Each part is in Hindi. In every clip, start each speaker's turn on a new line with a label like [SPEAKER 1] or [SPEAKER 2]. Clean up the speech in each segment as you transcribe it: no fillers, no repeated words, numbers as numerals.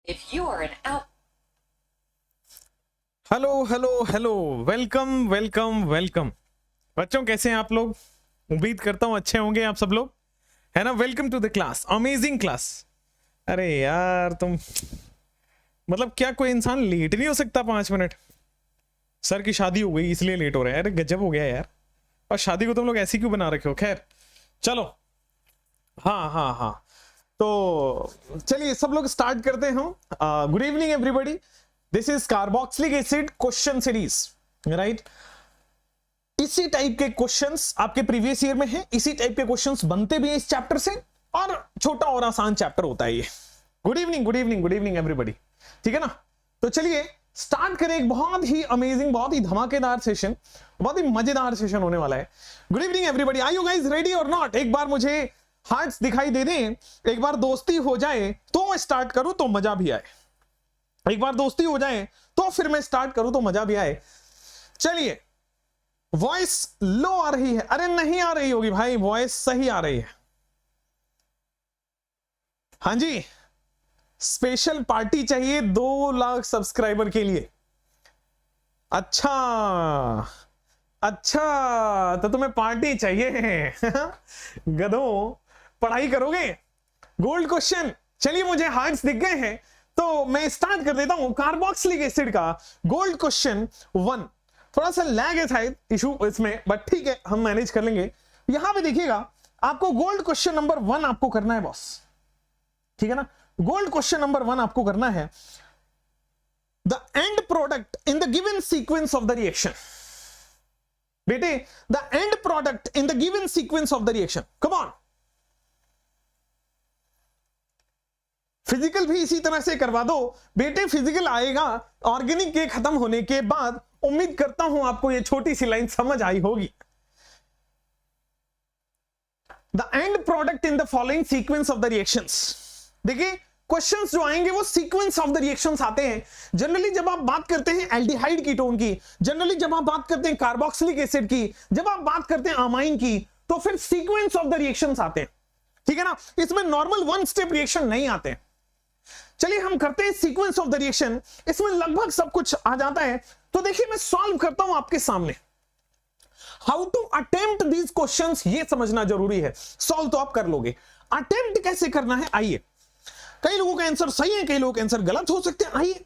[SPEAKER 1] If you are an out
[SPEAKER 2] hello hello hello, welcome welcome welcome. बच्चों कैसे हैं आप लोग? उम्मीद करता हूं अच्छे होंगे आप सब लोग, है ना। Welcome to the class, amazing class. अरे यार तुम मतलब क्या कोई इंसान लेट नहीं हो सकता 5 मिनट? सर की शादी हो गई इसलिए लेट हो रहे हैं। अरे गजब हो गया यार। और शादी को तुम लोग ऐसी क्यों बना रखे हो? खैर चलो, हाँ हाँ हाँ, तो चलिए सब लोग स्टार्ट करते हैं। Good evening everybody, this is carboxylic acid question series, right. इसी टाइप के क्वेश्चंस आपके प्रीवियस ईयर में हैं, इसी टाइप के क्वेश्चंस बनते भी हैं इस चैप्टर से, और छोटा और आसान चैप्टर होता है ये। Good evening good evening good evening everybody, ठीक है ना। तो चलिए स्टार्ट करें एक बहुत ही अमेजिंग, बहुत ही धमाकेदार सेशन, बहुत ही मजेदार सेशन होने वाला है। Good evening everybody, are you guys ready और नॉट? एक बार मुझे हार्ट्स दिखाई दे दें, एक बार दोस्ती हो जाए तो स्टार्ट करूं तो मजा भी आए। एक बार दोस्ती हो जाए तो फिर मैं स्टार्ट करूं तो मजा भी आए। चलिए, वॉइस लो आ रही है? अरे नहीं आ रही होगी भाई, वॉइस सही आ रही है। हाँ जी, स्पेशल पार्टी चाहिए 2 लाख सब्सक्राइबर के लिए। अच्छा अच्छा, तो तुम्हें पार्टी चाहिए गधों, पढ़ाई करोगे? Gold question. चलिए, मुझे हार्ट्स दिख गए हैं तो मैं स्टार्ट कर देता हूं कार्बोक्सिलिक एसिड का गोल्ड क्वेश्चन 1। थोड़ा सा लैग है शायद इशू इसमें, बट ठीक है, हम मैनेज कर लेंगे। यहां पे देखिएगा, आपको गोल्ड क्वेश्चन नंबर 1 आपको करना है बॉस, ठीक है ना। गोल्ड क्वेश्चन नंबर 1 आपको करना है, the end product in the given sequence of the reaction. बेटे, the end product in the given sequence of the reaction, come on. Physical भी इसी तरह से करवा दो बेटे, फिजिकल आएगा ऑर्गेनिक के खत्म होने के बाद। उम्मीद करता हूं आपको ये छोटी सी लाइन समझ आई होगी। The end product in the following sequence of the reactions. देखिए, क्वेश्चंस जो आएंगे वो सीक्वेंस ऑफ द रिएक्शंस आते हैं। जनरली जब आप बात करते हैं एल्डिहाइड कीटोन की, जनरली जब आप बात करते हैं कार्बोक्सिलिक एसिड की, जब आप बात करते हैं अमाइन की, तो फिर सीक्वेंस ऑफ द रिएक्शंस आते हैं, ठीक है ना। इसमें नॉर्मल 1 स्टेप रिएक्शन नहीं आते हैं। चलिए हम करते हैं सीक्वेंस ऑफ द रिएक्शन, इसमें लगभग सब कुछ आ जाता है। तो देखिए, मैं सॉल्व करता हूं आपके सामने। How to attempt these questions, ये समझना जरूरी है। सॉल्व तो आप कर लोगे, अटेम्प्ट कैसे करना है आइए। कई लोगों का आंसर सही है, कई लोगों के आंसर गलत हो सकते हैं। आइए,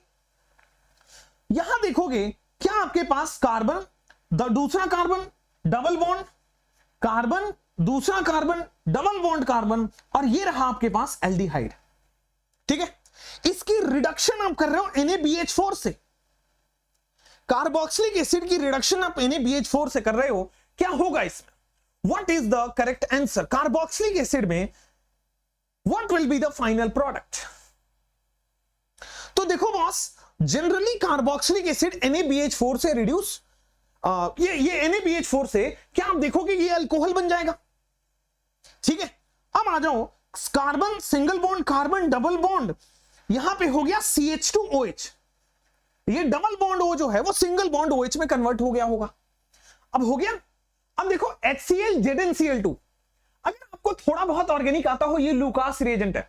[SPEAKER 2] यहां देखोगे क्या आपके पास कार्बन, दूसरा कार्बन, डबल बॉन्ड, कार्बन, दूसरा कार्बन, डबल बॉन्ड कार्बन, और ये रहा आपके पास एल्डिहाइड, ठीक है। इसकी रिडक्शन आप कर रहे हो NaBH4 से। कार्बोक्सिलिक एसिड की रिडक्शन आप NaBH4 से कर रहे हो। क्या होगा इसमें? What is the correct answer? Carboxylic acid में what will be the final product? तो देखो boss, generally carboxylic acid NaBH4 से रिड्यूस, ये NaBH4 से क्या आप देखोगे ये अल्कोहल बन जाएगा, ठीक है। अब आ जाओ, carbon single bond, carbon double bond, यहां पे हो गया CH2OH। ये डबल बॉन्ड O जो है वो सिंगल बॉन्ड OH में कन्वर्ट हो गया होगा। अब हो गया। अब देखो HCl ZnCl2, अगर आपको थोड़ा बहुत ऑर्गेनिक आता हो, ये लुकास रिएजेंट है।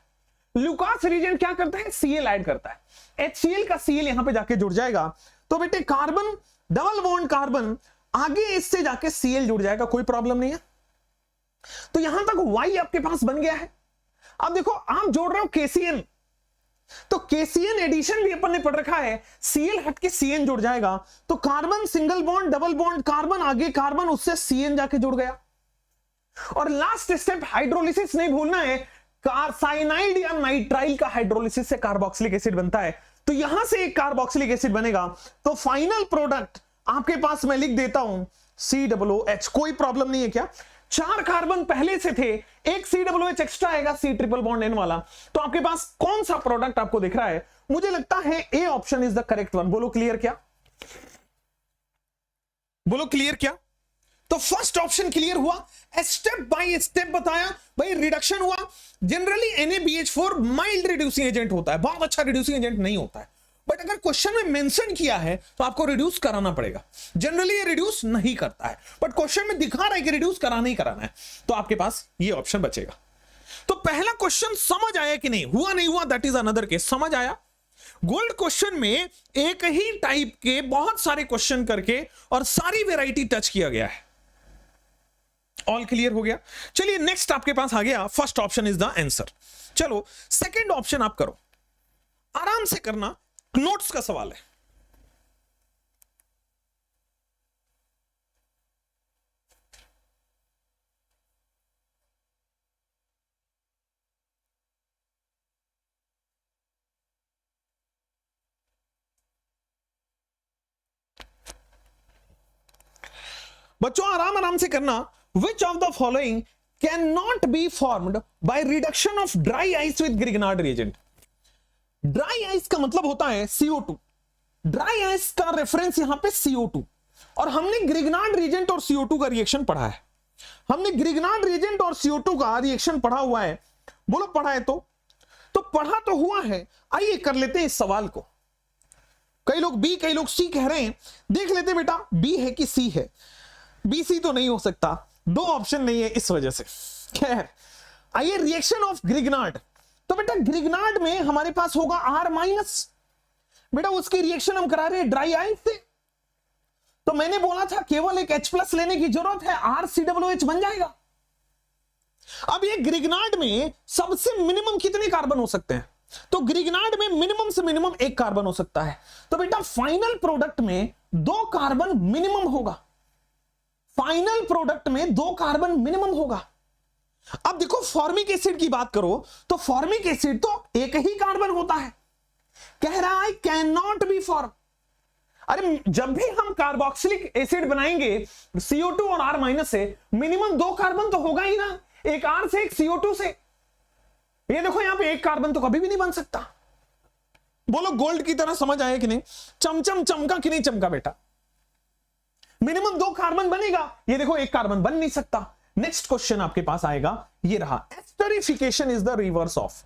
[SPEAKER 2] लुकास रिएजेंट क्या करता है? Cl ऐड करता है। HCl का Cl यहां पे जाके जुड़ जाएगा, तो बेटे कार्बन डबल बॉन्ड कार्बन, आगे इससे जाके Cl जुड़ जाएगा, कोई प्रॉब्लम नहीं है। तो यहां तक Y आपके पास बन गया है। अब देखो, आप जोड़ रहे हो KCN, तो KCN एडिशन भी अपन ने पढ़ रखा है, Cl हट के Cn जुड़ जाएगा, तो carbon single bond double bond carbon, आगे कार्बन, उससे Cn जाके जुड़ गया। और लास्ट स्टेप हाइड्रोलिसिस नहीं भूलना है, साइनाइड या नाइट्राइल का हाइड्रोलिसिस से कार्बोक्सिलिक एसिड बनता है। तो यहां से एक कार्बोक्सिलिक एसिड बनेगा, तो फाइनल प्रोडक्ट आपके पास मैं लिख देता हूं COOH। कोई प्रॉब्लम नहीं है क्या? 4 कार्बन पहले से थे, एक COOH एक्स्ट्रा आएगा, C ट्रिपल बॉन्ड N वाला। तो आपके पास कौन सा प्रोडक्ट आपको दिख रहा है? मुझे लगता है A option is the correct one. बोलो क्लियर क्या? बोलो क्लियर क्या? तो फर्स्ट ऑप्शन क्लियर हुआ, स्टेप बाय स्टेप बताया भाई, रिडक्शन हुआ। Generally NaBH4 mild reducing agent होता है, बहुत अच्छा रिड्यूसिंग एजेंट नहीं होता है, बट अगर क्वेश्चन में मेंशन किया है तो आपको रिड्यूस कराना पड़ेगा। जनरली ये रिड्यूस नहीं करता है, बट क्वेश्चन में दिखा रहा है कि रिड्यूस कराना ही कराना है, तो आपके पास ये ऑप्शन बचेगा। तो पहला क्वेश्चन समझ आया कि नहीं? हुआ नहीं हुआ दैट इज अनदर केस। समझ आया? गोल्ड क्वेश्चन में एक ही टाइप के बहुत सारे क्वेश्चन करके और सारी वैरायटी टच किया गया है। ऑल क्लियर हो गया? चलिए नेक्स्ट आपके पास आ गया, first option is the answer. चलो सेकंड ऑप्शन आप करो, आराम से करना, नोट्स का सवाल है। बच्चों आराम आराम से करना। विच of the following can not be formed by reduction of dry ice with Grignard reagent. Dry ice का मतलब होता है CO2, ड्राई आइस का रेफरेंस यहां पे CO2, और हमने ग्रिग्नार्ड रिएजेंट और CO2 का रिएक्शन पढ़ा है। हमने ग्रिग्नार्ड रिएजेंट और CO2 का रिएक्शन पढ़ा हुआ है। बोलो पढ़ा है तो पढ़ा तो हुआ है। आइए कर लेते हैं इस सवाल को। कई लोग बी कई लोग सी कह रहे हैं, देख लेते बेटा बी है कि सी है। बी सी तो नहीं हो सकता, दो ऑप्शन नहीं है इस वजह से। खैर आइए रिएक्शन ऑफ ग्रिग्नार्ड, तो बेटा ग्रिग्नार्ड में हमारे पास होगा R-, बेटा उसकी रिएक्शन हम करा रहे हैं ड्राई आइस से, तो मैंने बोला था केवल एक H+ लेने की जरूरत है, RCOOH बन जाएगा। अब ये ग्रिग्नार्ड में सबसे मिनिमम कितने कार्बन हो सकते हैं? तो ग्रिग्नार्ड में मिनिमम से मिनिमम एक कार्बन हो सकता है, तो बेटा फाइनल प्रोडक्ट में 2 कार्बन मिनिमम होगा। फाइनल प्रोडक्ट में 2 कार्बन मिनिमम होगा। अब देखो फॉर्मिक एसिड की बात करो तो फॉर्मिक एसिड तो एक ही कार्बन होता है, कह रहा है कैन नॉट बी फॉर्म। अरे जब भी हम कार्बोक्सिलिक एसिड बनाएंगे CO2 और R- से, मिनिमम 2 कार्बन तो होगा ही ना, एक R से एक CO2 से। ये देखो यहां पे एक कार्बन तो कभी भी नहीं बन सकता। बोलो गोल्ड की तरह समझ आया कि नहीं? चमचम चमका कि नहीं चमका बेटा? मिनिमम 2 कार्बन बनेगा, ये देखो एक कार्बन बन नहीं सकता। नेक्स्ट क्वेश्चन आपके पास आएगा, ये रहा, esterification is the reverse of.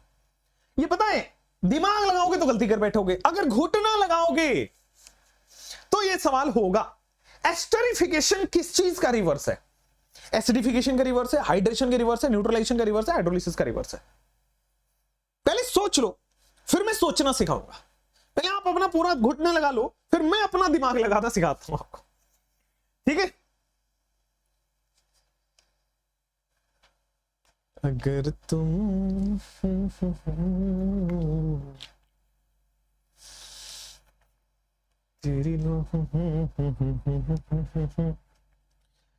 [SPEAKER 2] ये पता है, दिमाग लगाओगे तो गलती कर बैठोगे, अगर घुटना लगाओगे तो ये सवाल होगा। एस्टरिफिकेशन किस चीज का रिवर्स है? एसिडिफिकेशन का रिवर्स है, हाइड्रेशन का रिवर्स है, न्यूट्रलाइजेशन का रिवर्स है, हाइड्रोलिसिस का रिवर्स है। पहले सोच लो, फिर मैं सोचना सिखाऊंगा। पहले आप अपना पूरा घुटना लगा लो, फिर मैं अपना दिमाग लगाना सिखाता हूं आपको, ठीक है? अगर तुम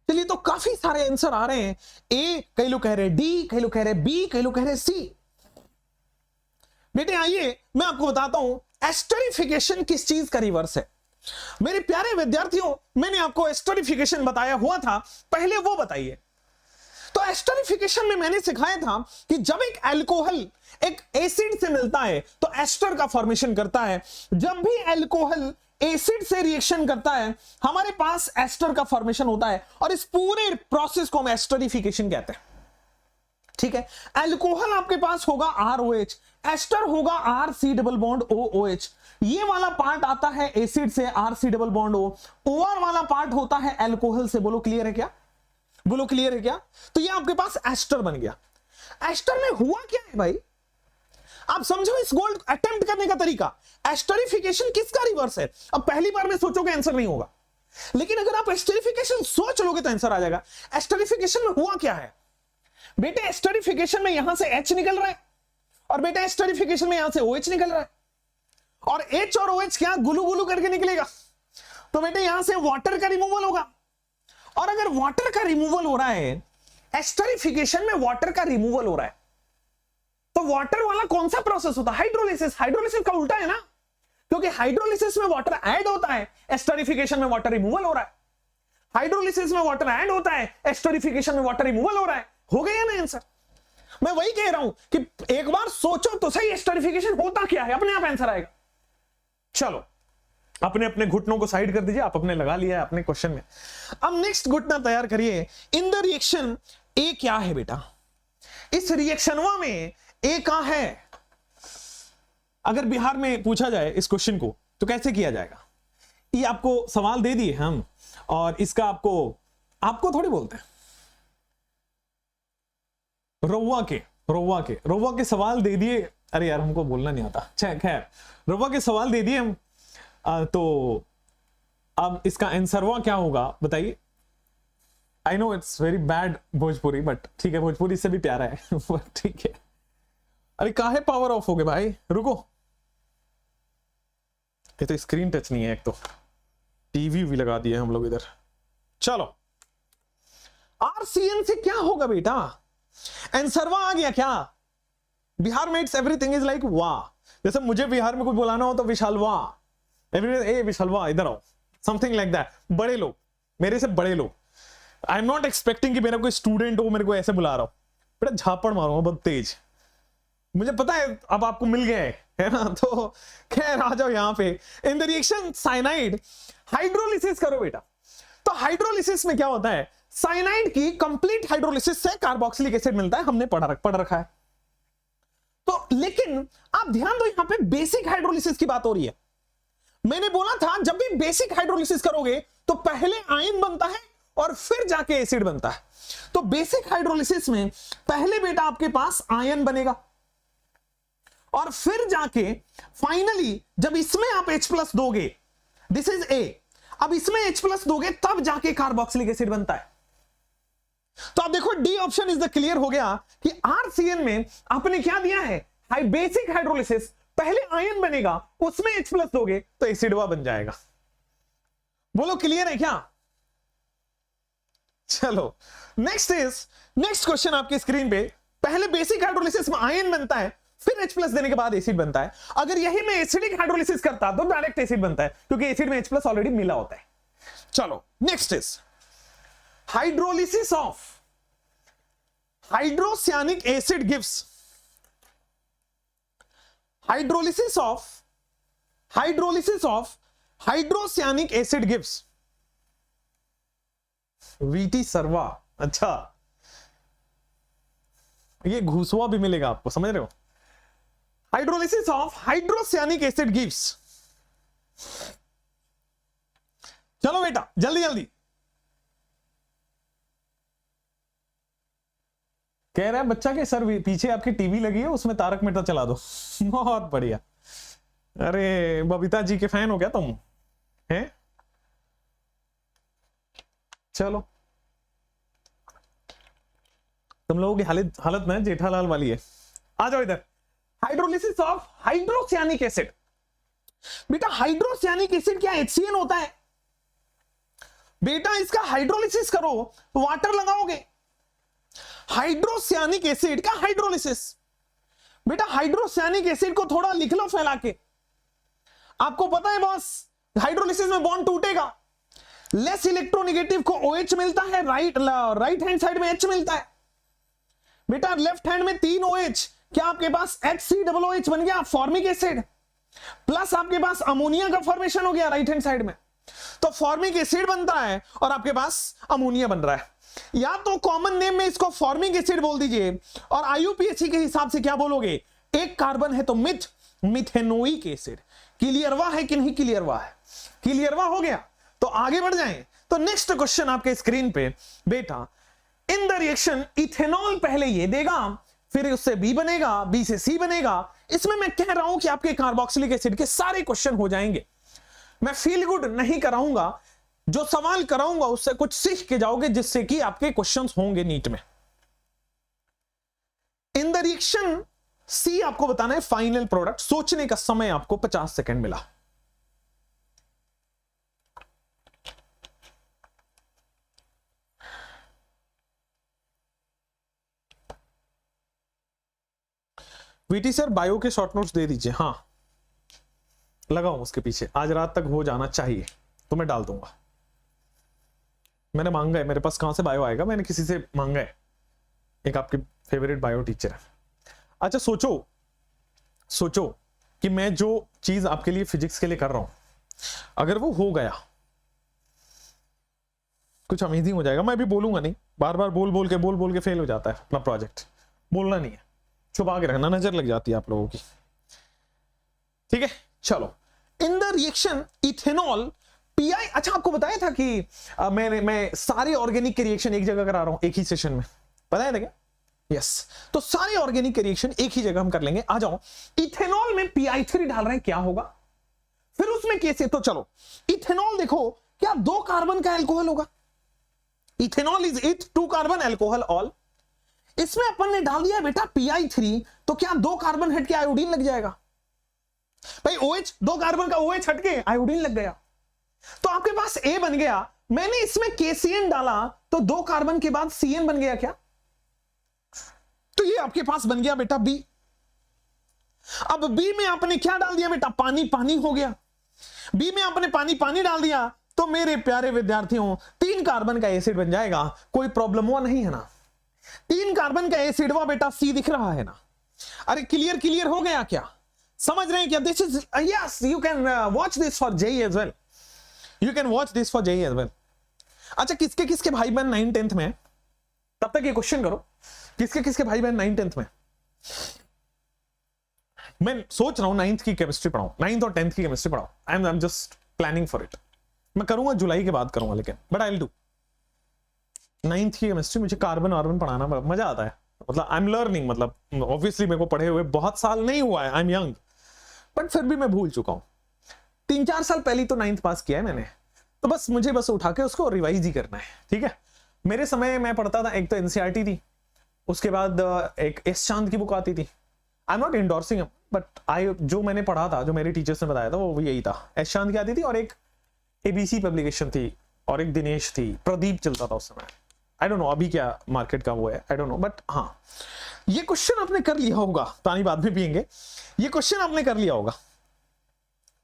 [SPEAKER 2] चलिए, तो काफी सारे आंसर आ रहे हैं। ए कई लोग कह रहे हैं, डी कई लोग कह रहे हैं, बी कई लोग कह रहे हैं, सी। बेटे आइए मैं आपको बताता हूं एस्टरिफिकेशन किस चीज का रिवर्स है। मेरे प्यारे विद्यार्थियों, मैंने आपको एस्टरिफिकेशन बताया हुआ था, पहले वो बताइए। तो एस्टरिफिकेशन में मैंने सिखाया था कि जब एक अल्कोहल एक एसिड से मिलता है तो एस्टर का फॉर्मेशन करता है। जब भी अल्कोहल एसिड से रिएक्शन करता है हमारे पास एस्टर का फॉर्मेशन होता है, और इस पूरे प्रोसेस को हम एस्टरिफिकेशन कहते हैं, ठीक है? अल्कोहल आपके पास होगा ROH, एस्टर होगा RC+OH। ये वाला पार्ट आता है एसिड से, RC+O। OR वाला पार्ट होता है अल्कोहल से। बोलो क्लियर है क्या? बोलो क्लियर है क्या? तो ये आपके पास एस्टर बन गया। एस्टर में हुआ क्या है भाई, आप समझो इस गोल्ड अटेम्प्ट करने का तरीका। एस्टरिफिकेशन किसका रिवर्स है? अब पहली बार में सोचोगे आंसर नहीं होगा, लेकिन अगर आप एस्टरिफिकेशन सोच लोगे तो आंसर आ जाएगा। एस्टरिफिकेशन में हुआ क्या है बेटे? एस्टरिफिकेशन में यहां से H निकल रहा है, और बेटा एस्टरिफिकेशन में यहां से OH निकल रहा है, और H और OH क्या गुलू गुलू करके निकलेगा, तो बेटे यहां से वाटर का रिमूवल होगा। और अगर वाटर का रिमूवल हो रहा है, एस्टरिफिकेशन में वाटर का रिमूवल हो रहा है, तो वाटर वाला कौन सा प्रोसेस होता है? हाइड्रोलिसिस। हाइड्रोलिसिस का उल्टा है ना, क्योंकि हाइड्रोलिसिस में वाटर ऐड होता है, एस्टरिफिकेशन में वाटर रिमूवल हो रहा है। हाइड्रोलिसिस में वाटर ऐड होता है, एस्टरिफिकेशन में वाटर रिमूवल हो रहा है। हो गया ना आंसर? मैं वही कह रहा हूं कि एक बार सोचो तो सही, एस्टरिफिकेशन होता क्या है, अपने आप आंसर आएगा। चलो अपने अपने घुटनों को साइड कर दीजिए, आप अपने लगा लिया है अपने क्वेश्चन में। अब नेक्स्ट घुटना तैयार करिए। इन द रिएक्शन ए क्या है बेटा? इस रिएक्शनवा में ए कहां है? अगर बिहार में पूछा जाए इस क्वेश्चन को तो कैसे किया जाएगा? ये आपको सवाल दे दिए हम, और इसका आपको थोड़ी बोलते हैं, रौवा के सवाल दे दिए अरे यार हमको बोलना नहीं आता। खैर रुपा के सवाल दे दिए हम। तो अब इसका आंसरवा क्या होगा बताइए। I know it's very bad Bhojpuri, but ठीक है, भोजपुरी से भी प्यारा है ठीक है। अरे काहे पावर ऑफ हो गए भाई, रुको। ये तो स्क्रीन टच नहीं है, एक तो टीवी भी लगा दिया हम लोग इधर। चलो आरसीएन से क्या होगा बेटा, आंसरवा आ गया क्या। बिहार में इट्स एवरीथिंग इज लाइक वाह। जैसे मुझे बिहार में कुछ बुलाना हो तो विशालवा, ए विशालवा इधर आओ, समथिंग लाइक दैट। बड़े लोग, मेरे से बड़े लोग। आई एम नॉट एक्सपेक्टिंग कि मेरा कोई स्टूडेंट हो मेरे को ऐसे बुला रहा हो, बेटा झापड़ मारूंगा बहुत तेज। मुझे पता है अब आपको मिल गया है ना। तो खैर आ जाओ यहां पे। इन द रिएक्शन साइनाइड हाइड्रोलिसिस करो बेटा। तो हाइड्रोलिसिस में क्या होता है, साइनाइड की कंप्लीट हाइड्रोलिसिस से कार्बोक्सिलिक एसिड मिलता है, हमने पढ़ रखा है। तो लेकिन आप ध्यान दो, यहां पे बेसिक हाइड्रोलिसिस की बात हो रही है। मैंने बोला था जब भी बेसिक हाइड्रोलिसिस करोगे तो पहले आयन बनता है और फिर जाके एसिड बनता है। तो बेसिक हाइड्रोलिसिस में पहले बेटा आपके पास आयन बनेगा और फिर जाके फाइनली जब इसमें आप H+ दोगे, दिस इज A, अब इसमें H+ दोगे तब जाके कार्बोक्सिलिक एसिड बनता है। तो आप देखो D option is the clear हो गया कि आरसीएन में आपने क्या दिया है, बेसिक हाइड्रोलिसिस, पहले आयन बनेगा उसमें H+ दोगे तो एसिडवा बन जाएगा। बोलो क्लियर है क्या। चलो नेक्स्ट क्वेश्चन आपकी स्क्रीन पे। पहले बेसिक हाइड्रोलिसिस में आयन बनता है, फिर H+ देने के बाद एसिड बनता है। अगर यही मैं एसिडिक हाइड्रोलिसिस करता तो डायरेक्ट एसिड बनता है, क्योंकि एसिड में H+ ऑलरेडी मिला होता है। चलो next is hydrolysis of hydrocyanic acid gives, hydrolysis of hydrocyanic acid gives वीटी सर्वा। अच्छा ये घुसवा भी मिलेगा आपको, समझ रहे हो। Hydrolysis of hydrocyanic acid gives, चलो बेटा जल्दी जल्दी। कह रहा है बच्चा के सर पीछे आपकी टीवी लगी है उसमें तारक मेहता चला दो बहुत बढ़िया। अरे बबीता जी के फैन हो क्या तुम हैं। चलो तुम लोगों की हालत में जेठालाल वाली है। आ जाओ इधर। Hydrolysis of hydrocyanic acid. बेटा हाइड्रोसियानिक एसिड क्या HCN होता है बेटा, इसका हाइड्रोलिसिस करो वाटर लगाओगे। हाइड्रोसियानिक एसिड का हाइड्रोलिसिस, बेटा हाइड्रोसियानिक एसिड को थोड़ा लिख लो फैला के। आपको पता है बॉस हाइड्रोलिसिस में बॉन्ड टूटेगा, लेस इलेक्ट्रोनेगेटिव को OH मिलता है, राइट हैंड साइड में H मिलता है। बेटा लेफ्ट हैंड में 3 OH, क्या आपके पास HCOOH बन गया फॉर्मिक एसिड, प्लस आपके पास अमोनिया का फॉर्मेशन हो गया राइट हैंड साइड में। तो फॉर्मिक एसिड बनता है और आपके पास अमोनिया बन रहा है। या तो कॉमन नेम में इसको फॉर्मिक एसिड बोल दीजिए और IUPAC के हिसाब से क्या बोलोगे, एक कार्बन है तो मिथेनोइक एसिड। क्लियरवा है कि नहीं क्लियरवा है, क्लियरवा हो गया। तो आगे बढ़ जाएं। तो नेक्स्ट क्वेश्चन आपके स्क्रीन पे बेटा, इन द रिएक्शन इथेनॉल पहले ये देगा, फिर उससे B बनेगा, B से C बनेगा। इसमें मैं कह रहा हूं कि आपके कार्बोक्सिलिक एसिड के सारे क्वेश्चन हो जाएंगे। मैं फील गुड नहीं कराऊंगा, जो सवाल कराऊंगा उससे कुछ सीख के जाओगे, जिससे कि आपके क्वेश्चंस होंगे नीट में। इन द रिएक्शन C आपको बताना है फाइनल प्रोडक्ट। सोचने का समय आपको 50 सेकंड मिला। वीटी सर बायो के शॉर्ट नोट्स दे दीजिए। हाँ लगाओ उसके पीछे, आज रात तक हो जाना चाहिए तो मैं डाल दूंगा। मैंने मांगा है, मेरे पास कहां से बायो आएगा, मैंने किसी से मांगा है, एक आपके फेवरेट बायो टीचर है। अच्छा सोचो कि मैं जो चीज आपके लिए फिजिक्स के लिए कर रहा हूं, अगर वो हो गया कुछ अमेजिंग हो जाएगा। मैं भी बोलूंगा नहीं, बार बार बोल के फेल हो जाता है अपना प्रोजेक्ट। बोलना नहीं है, छुपा के रखना, नजर लग जाती है आप लोगों की। ठीक है चलो। इन द रिएक्शन इथेनॉल PI, अच्छा आपको बताया था कि मैं सारे ऑर्गेनिक के रिएक्शन एक जगह करा रहा हूं एक ही सेशन में, बताया था क्या। यस तो सारे ऑर्गेनिक रिएक्शन एक ही जगह हम कर लेंगे। आ जाओ, इथेनॉल में PI3 डाल रहे हैं, क्या होगा? फिर उसमें कैसे? तो चलो इथेनॉल देखो, क्या 2 कार्बन का एल्कोहल होगा? इथेनॉल इज इथ, 2 कार्बन एल्कोहल ऑल। इसमें अपन ने डाल दिया बेटा PI3, तो क्या 2 कार्बन हट के आयोडीन लग जाएगा? भाई OH, 2 कार्बन का OH हट के आयोडीन लग गया, तो आपके पास A बन गया। मैंने इसमें KCN डाला तो 2 कार्बन के बाद CN बन गया क्या? तो ये आपके पास बन गया बेटा B। अब B में आपने क्या डाल दिया बेटा? पानी, पानी हो गया। B में आपने पानी, पानी डाल दिया, तो मेरे प्यारे विद्यार्थियों 3 कार्बन का एसिड बन जाएगा। कोई प्रॉब्लम हुआ नहीं है ना? 3 कार्बन का एसिड हुआ बेटा, C दिख रहा है ना? अरे क्लियर, क्लियर हो गया क्या? समझ रहे हैं क्या? This is yes, you can watch this for JEE as well, you can watch this for JEE as well. अच्छा, किसके किसके भाई बहन 9th 10th में? तब तक ये क्वेश्चन करो, किसके किसके भाई बहन 9th 10th में? मैं सोच रहा हूं 9th की केमिस्ट्री पढ़ाऊं, 9th और 10th की केमिस्ट्री पढ़ाऊं। I am just planning for it. मैं करूंगा जुलाई के बाद करूंगा, लेकिन but I will do 9th की केमिस्ट्री। मुझे कार्बन वार्बन पढ़ाना मजा आता है, मतलब आई एम लर्निंग। मतलब ऑब्वियसली मेरे को पढ़े हुए बहुत साल नहीं हुआ है, आई एम यंग, बट फिर भी मैं भूल चुका हूं। 3-4 साल पहले तो 9th पास किया है मैंने, तो बस मुझे बस उठा के उसको रिवाइज ही करना है, ठीक है? मेरे समय मैं पढ़ता था, एक तो NCERT थी, उसके बाद एक एस चांद की बुक आती थी। I am not endorsing, but जो मैंने पढ़ा था, जो मेरे टीचर्स ने बताया था, वो यही था। एस चांद की आती थी, और एक ABC पब्लिकेशन थी, और एक दिनेश थी, प्रदीप चलता था उस समय। आई डोंट नो अभी क्या मार्केट का वो है, आई डोंट नो, बट हाँ ये क्वेश्चन आपने कर लिया होगा। पानी बाद में पियेंगे, ये क्वेश्चन आपने कर लिया होगा।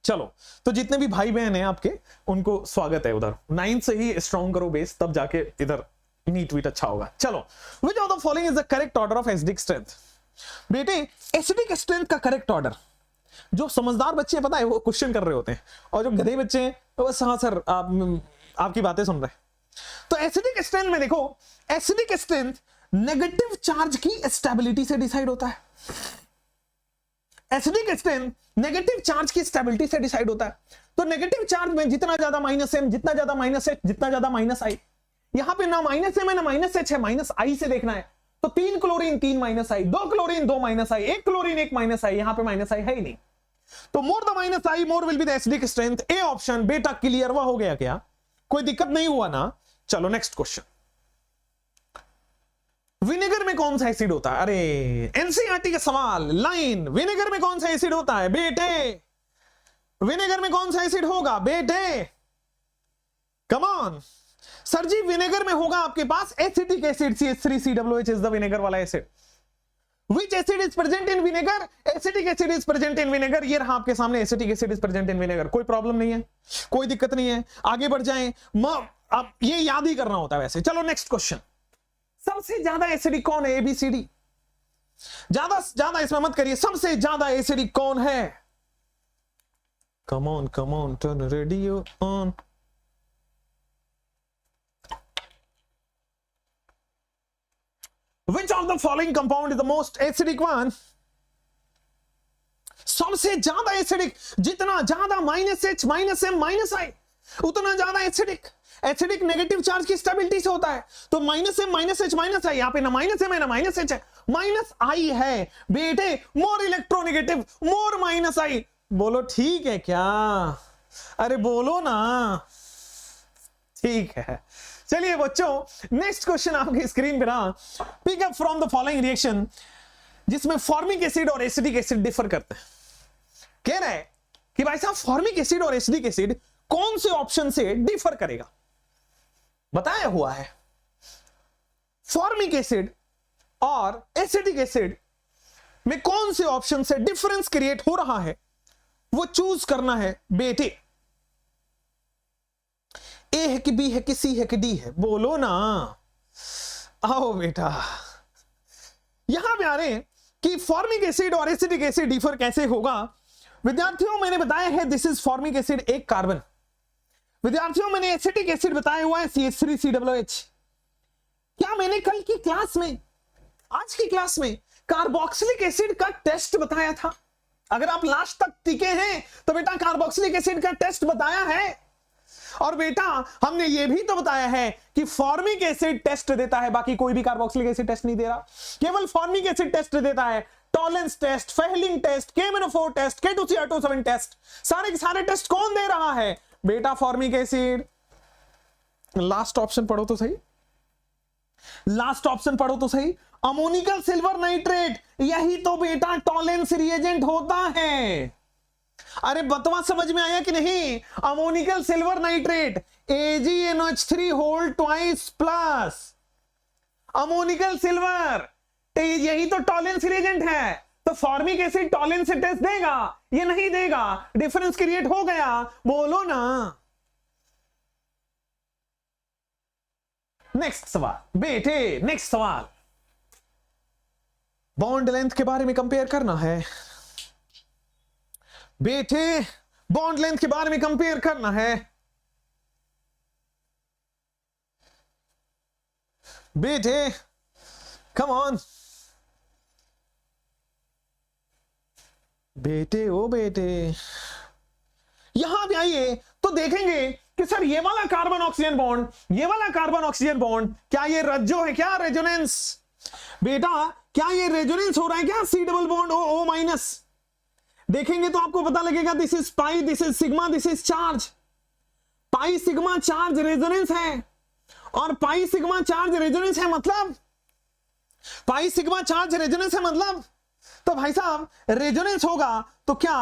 [SPEAKER 2] चलो, तो जितने भी भाई बहन हैं आपके, उनको स्वागत है उधर। 9th से ही स्ट्रॉन्ग करो बेस, तब जाके इधर नीट वीट अच्छा होगा। चलो, विच of the following is the correct order of acidic strength? बेटे एसिडिक स्ट्रेंथ का करेक्ट ऑर्डर, जो समझदार बच्चे पता है वो क्वेश्चन कर रहे होते हैं, और जो गधे बच्चे हैं तो बस हाँ सर आपकी बातें सुन रहे हैं। तो एसिडिक स्ट्रेंथ में देखो, एसिडिक स्ट्रेंथ नेगेटिव चार्ज की स्टेबिलिटी से डिसाइड होता है। एसिडिक स्ट्रेंथ नेगेटिव चार्ज की स्टेबिलिटी से डिसाइड होता है। तो नेगेटिव चार्ज में जितना ज्यादा -M, जितना ज्यादा -H, जितना ज्यादा -I, यहां पे ना -M है ना -H है, -I से देखना है। तो 3 chlorine 3 -I, 2 chlorine 2 -I, 1 chlorine 1 -I, यहां पे -I है ही नहीं। तो more the -I more will be the acidic strength. A option बेटा क्लियर हुआ, हो गया क्या? कोई दिक्कत नहीं हुआ ना? चलो नेक्स्ट क्वेश्चन। विनेगर में कौन सा एसिड होता है? अरे NCERT का सवाल, लाइन, विनेगर में कौन सा एसिड होता है बेटे? विनेगर में कौन सा एसिड होगा बेटे? Come on sir ji, vinegar में होगा आपके पास acetic acid, CH3COOH is the vinegar वाला acid. Which acid is present in vinegar? Acetic acid is present in vinegar। ये रहा आपके सामने, acetic acid is present in vinegar. कोई प्रॉब्लम नहीं है, कोई दिक्कत नहीं है, आगे बढ़ जाएं। अब ये याद ही करना होता है वैसे। चलो नेक्स्ट क्वेश्चन। सबसे ज्यादा एसिडिक कौन है? ABCD। ज्यादा इसमें मत करिए, सबसे ज्यादा एसिडिक कौन है? Come on turn radio on. Which of the following compound is the most acidic one? सबसे ज्यादा एसिडिक, जितना ज्यादा -H, -M, -I, उतना ज्यादा एसिडिक। एसिडिक नेगेटिव चार्ज की स्टेबिलिटी से होता है। तो -M, -H, -I, यहां पे ना -M है ना -H है, -I है बेटे। More electronegative, more -I। बोलो ठीक है क्या? अरे बोलो ना, ठीक है। चलिए बच्चों, नेक्स्ट क्वेश्चन आपकी स्क्रीन पे रहा। Pick up from the following reaction, जिसमें फॉर्मिक एसिड और एसिडिक एसिड डिफर करते हैं। कह रहा है कि भाई साहब फॉर्मिक एसिड और एसिडिक एसिड कौन से ऑप्शन से डिफर करेगा? बताया हुआ है फॉर्मिक एसिड और एसिडिक एसिड में कौन से ऑप्शन से डिफरेंस क्रिएट हो रहा है, वो चूज करना है बेटे। ए है कि बी है कि सी है कि डी है? बोलो ना, आओ बेटा। यहां पे आ रहे हैं कि फॉर्मिक एसिड और एसिडिक एसिड डिफर कैसे होगा। विद्यार्थियों मैंने बताया है this is formic acid, 1 carbon. विद्यार्थियों मैंने एसिटिक एसिड बताया हुआ है CH3COOH। क्या मैंने कल की क्लास में, आज की क्लास में कार्बोक्सिलिक एसिड का टेस्ट बताया था? अगर आप लास्ट तक टिके हैं तो बेटा कार्बोक्सिलिक एसिड का टेस्ट बताया है। और और बेटा हमने ये भी तो बताया है कि फॉर्मिक एसिड टेस्ट देता है, बाकी कोई भी कार्बोक्सिलिक एसिड टेस्ट नहीं दे रहा, केवल फॉर्मिक एसिड टेस्ट देता है। Tollens test, Fehling test, K-MnO4 test, K2CR27 test, सारे के सारे टेस्ट कौन दे रहा है? बेटा फॉर्मिक एसिड। लास्ट ऑप्शन पढ़ो तो सही, लास्ट ऑप्शन पढ़ो तो सही, अमोनिकल सिल्वर नाइट्रेट, यही तो बेटा टॉलेंस रिएजेंट होता है। अरे बतवा समझ में आया कि नहीं? Ammoniacal silver nitrate AgNH3 whole twice plus ammoniacal silver, यही तो टॉलेंस रिएजेंट है। तो फॉर्मिक एसिड टॉलेंस से टेस्ट देगा, ये नहीं देगा, डिफरेंस क्रिएट हो गया, बोलो ना। नेक्स्ट सवाल बेटे, नेक्स्ट सवाल, बॉन्ड लेंथ के बारे में कंपेयर करना है बेटे, बॉन्ड लेंथ के बारे में कंपेयर करना है बेटे, कम ऑन बेटे, ओ बेटे, यहां भी आइए तो देखेंगे कि सर ये वाला कार्बन ऑक्सीजन बॉन्ड, ये वाला कार्बन ऑक्सीजन बॉन्ड, क्या ये रज्जो है, क्या रेजोनेंस? बेटा क्या ये रेजोनेंस हो रहा है क्या? C double bond O minus, देखेंगे तो आपको पता लगेगा this is pi, this is sigma, this is charge. Pi sigma charge resonance है, और पाई सिग्मा चार्ज रेजोनेंस है मतलब, पाई सिग्मा चार्ज रेजोनेंस है मतलब, तो भाई साहब रेजोनेंस होगा तो क्या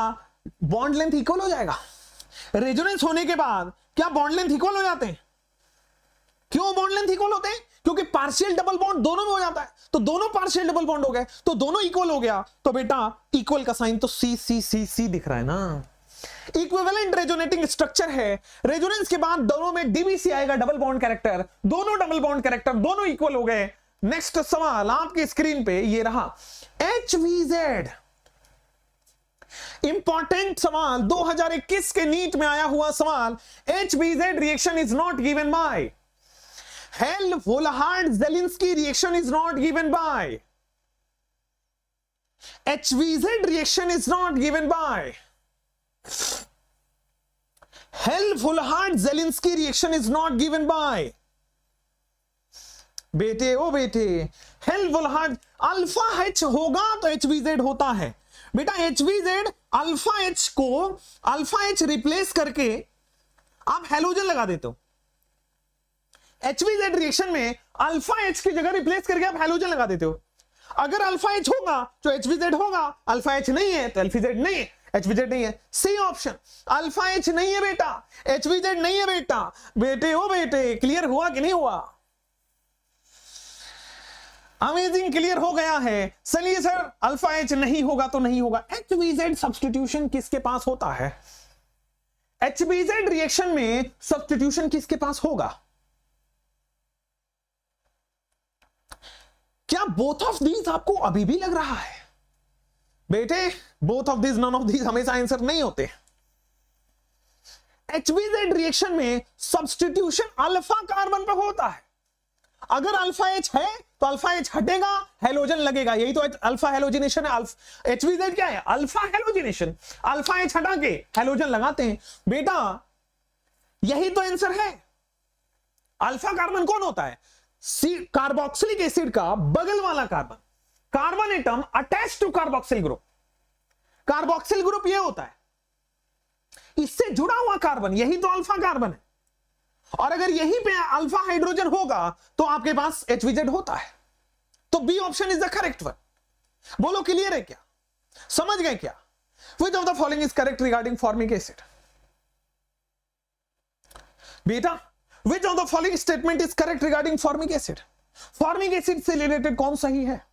[SPEAKER 2] बॉन्ड लेंथ इक्वल हो जाएगा? रेजोनेंस होने के बाद क्या बॉन्ड लेंथ इक्वल हो जाते हैं? क्यों बॉन्ड लेंथ इक्वल होते हैं? क्योंकि पार्शियल डबल बॉन्ड दोनों में हो जाता है, तो दोनों पार्शियल डबल बॉन्ड हो गए, तो दोनों इक्वल हो गया, तो बेटा इक्वल का साइन तो सी सी सी सी दिख रहा है ना। इक्विवेलेंट रेजोनेटिंग स्ट्रक्चर है, रेजोनेंस के बाद दोनों में डीबीसी आएगा, डबल बॉन्ड कैरेक्टर, दोनों डबल बॉन्ड कैरेक्टर दोनों इक्वल हो गए। नेक्स्ट सवाल आपकी स्क्रीन पे ये रहा, HVZ, इंपॉर्टेंट सवाल, 2021 के नीट में आया हुआ सवाल। HVZ reaction is not given by, Hell-Volhard-Zelinsky reaction is not given by, HVZ reaction is not given by, Hell-Volhard-Zelinsky reaction is not given by। बेटे ओ बेटे, Hell-Volhard अल्फा H होगा तो HVZ होता है बेटा। HVZ अल्फा H को अल्फा H रिप्लेस करके आप हेलोजन लगा देते हो। HVZ रिएक्शन में अल्फा H की जगह रिप्लेस करके आप हेलोजन लगा देते हो। अगर अल्फा H होगा तो HVZ होगा, अल्फा H नहीं है तो LVZ नहीं है, HVZ नहीं है। सी ऑप्शन, अल्फा H नहीं है बेटा, HVZ नहीं है बेटा। बेटे ओ बेटे, क्लियर हुआ कि नहीं हुआ? अमेजिंग, क्लियर हो गया है। चलिए सर अल्फा H नहीं होगा तो नहीं होगा। HVZ सब्स्टिट्यूशन किसके पास होता है? HVZ रिएक्शन में सब्स्टिट्यूशन किसके पास होगा? क्या बोथ ऑफ दीज आपको अभी भी लग रहा है? बेटे both of these, none of these हमेशा आंसर नहीं होते। HVZ रिएक्शन में सब्स्टिट्यूशन अल्फा कार्बन पर होता है। अगर अल्फा H है तो अल्फा H हटेगा, हेलोजन लगेगा, यही तो अल्फा हेलोजिनेशन है। HVZ क्या है? Alpha halogenation. अल्फा H हटा के हेलोजन लगाते हैं बेटा, यही तो आंसर है। अल्फा कार्बन कौन होता है? कार्बोक्सिलिक एसिड का बगल वाला carbon, carbon atom attach to carboxyl group. Carboxyl group ये होता है, इससे जुड़ा हुआ कार्बन, यही तो अल्फा कार्बन है। और अगर यहीं पे अल्फा हाइड्रोजन होगा तो आपके पास HVZ होता है। तो B option is the correct one. बोलो क्लियर है क्या? समझ गए क्या? Which of the following is correct regarding formic acid? बेटा which of the following statement is correct regarding formic acid? Formic acid से रिलेटेड कौन सही है?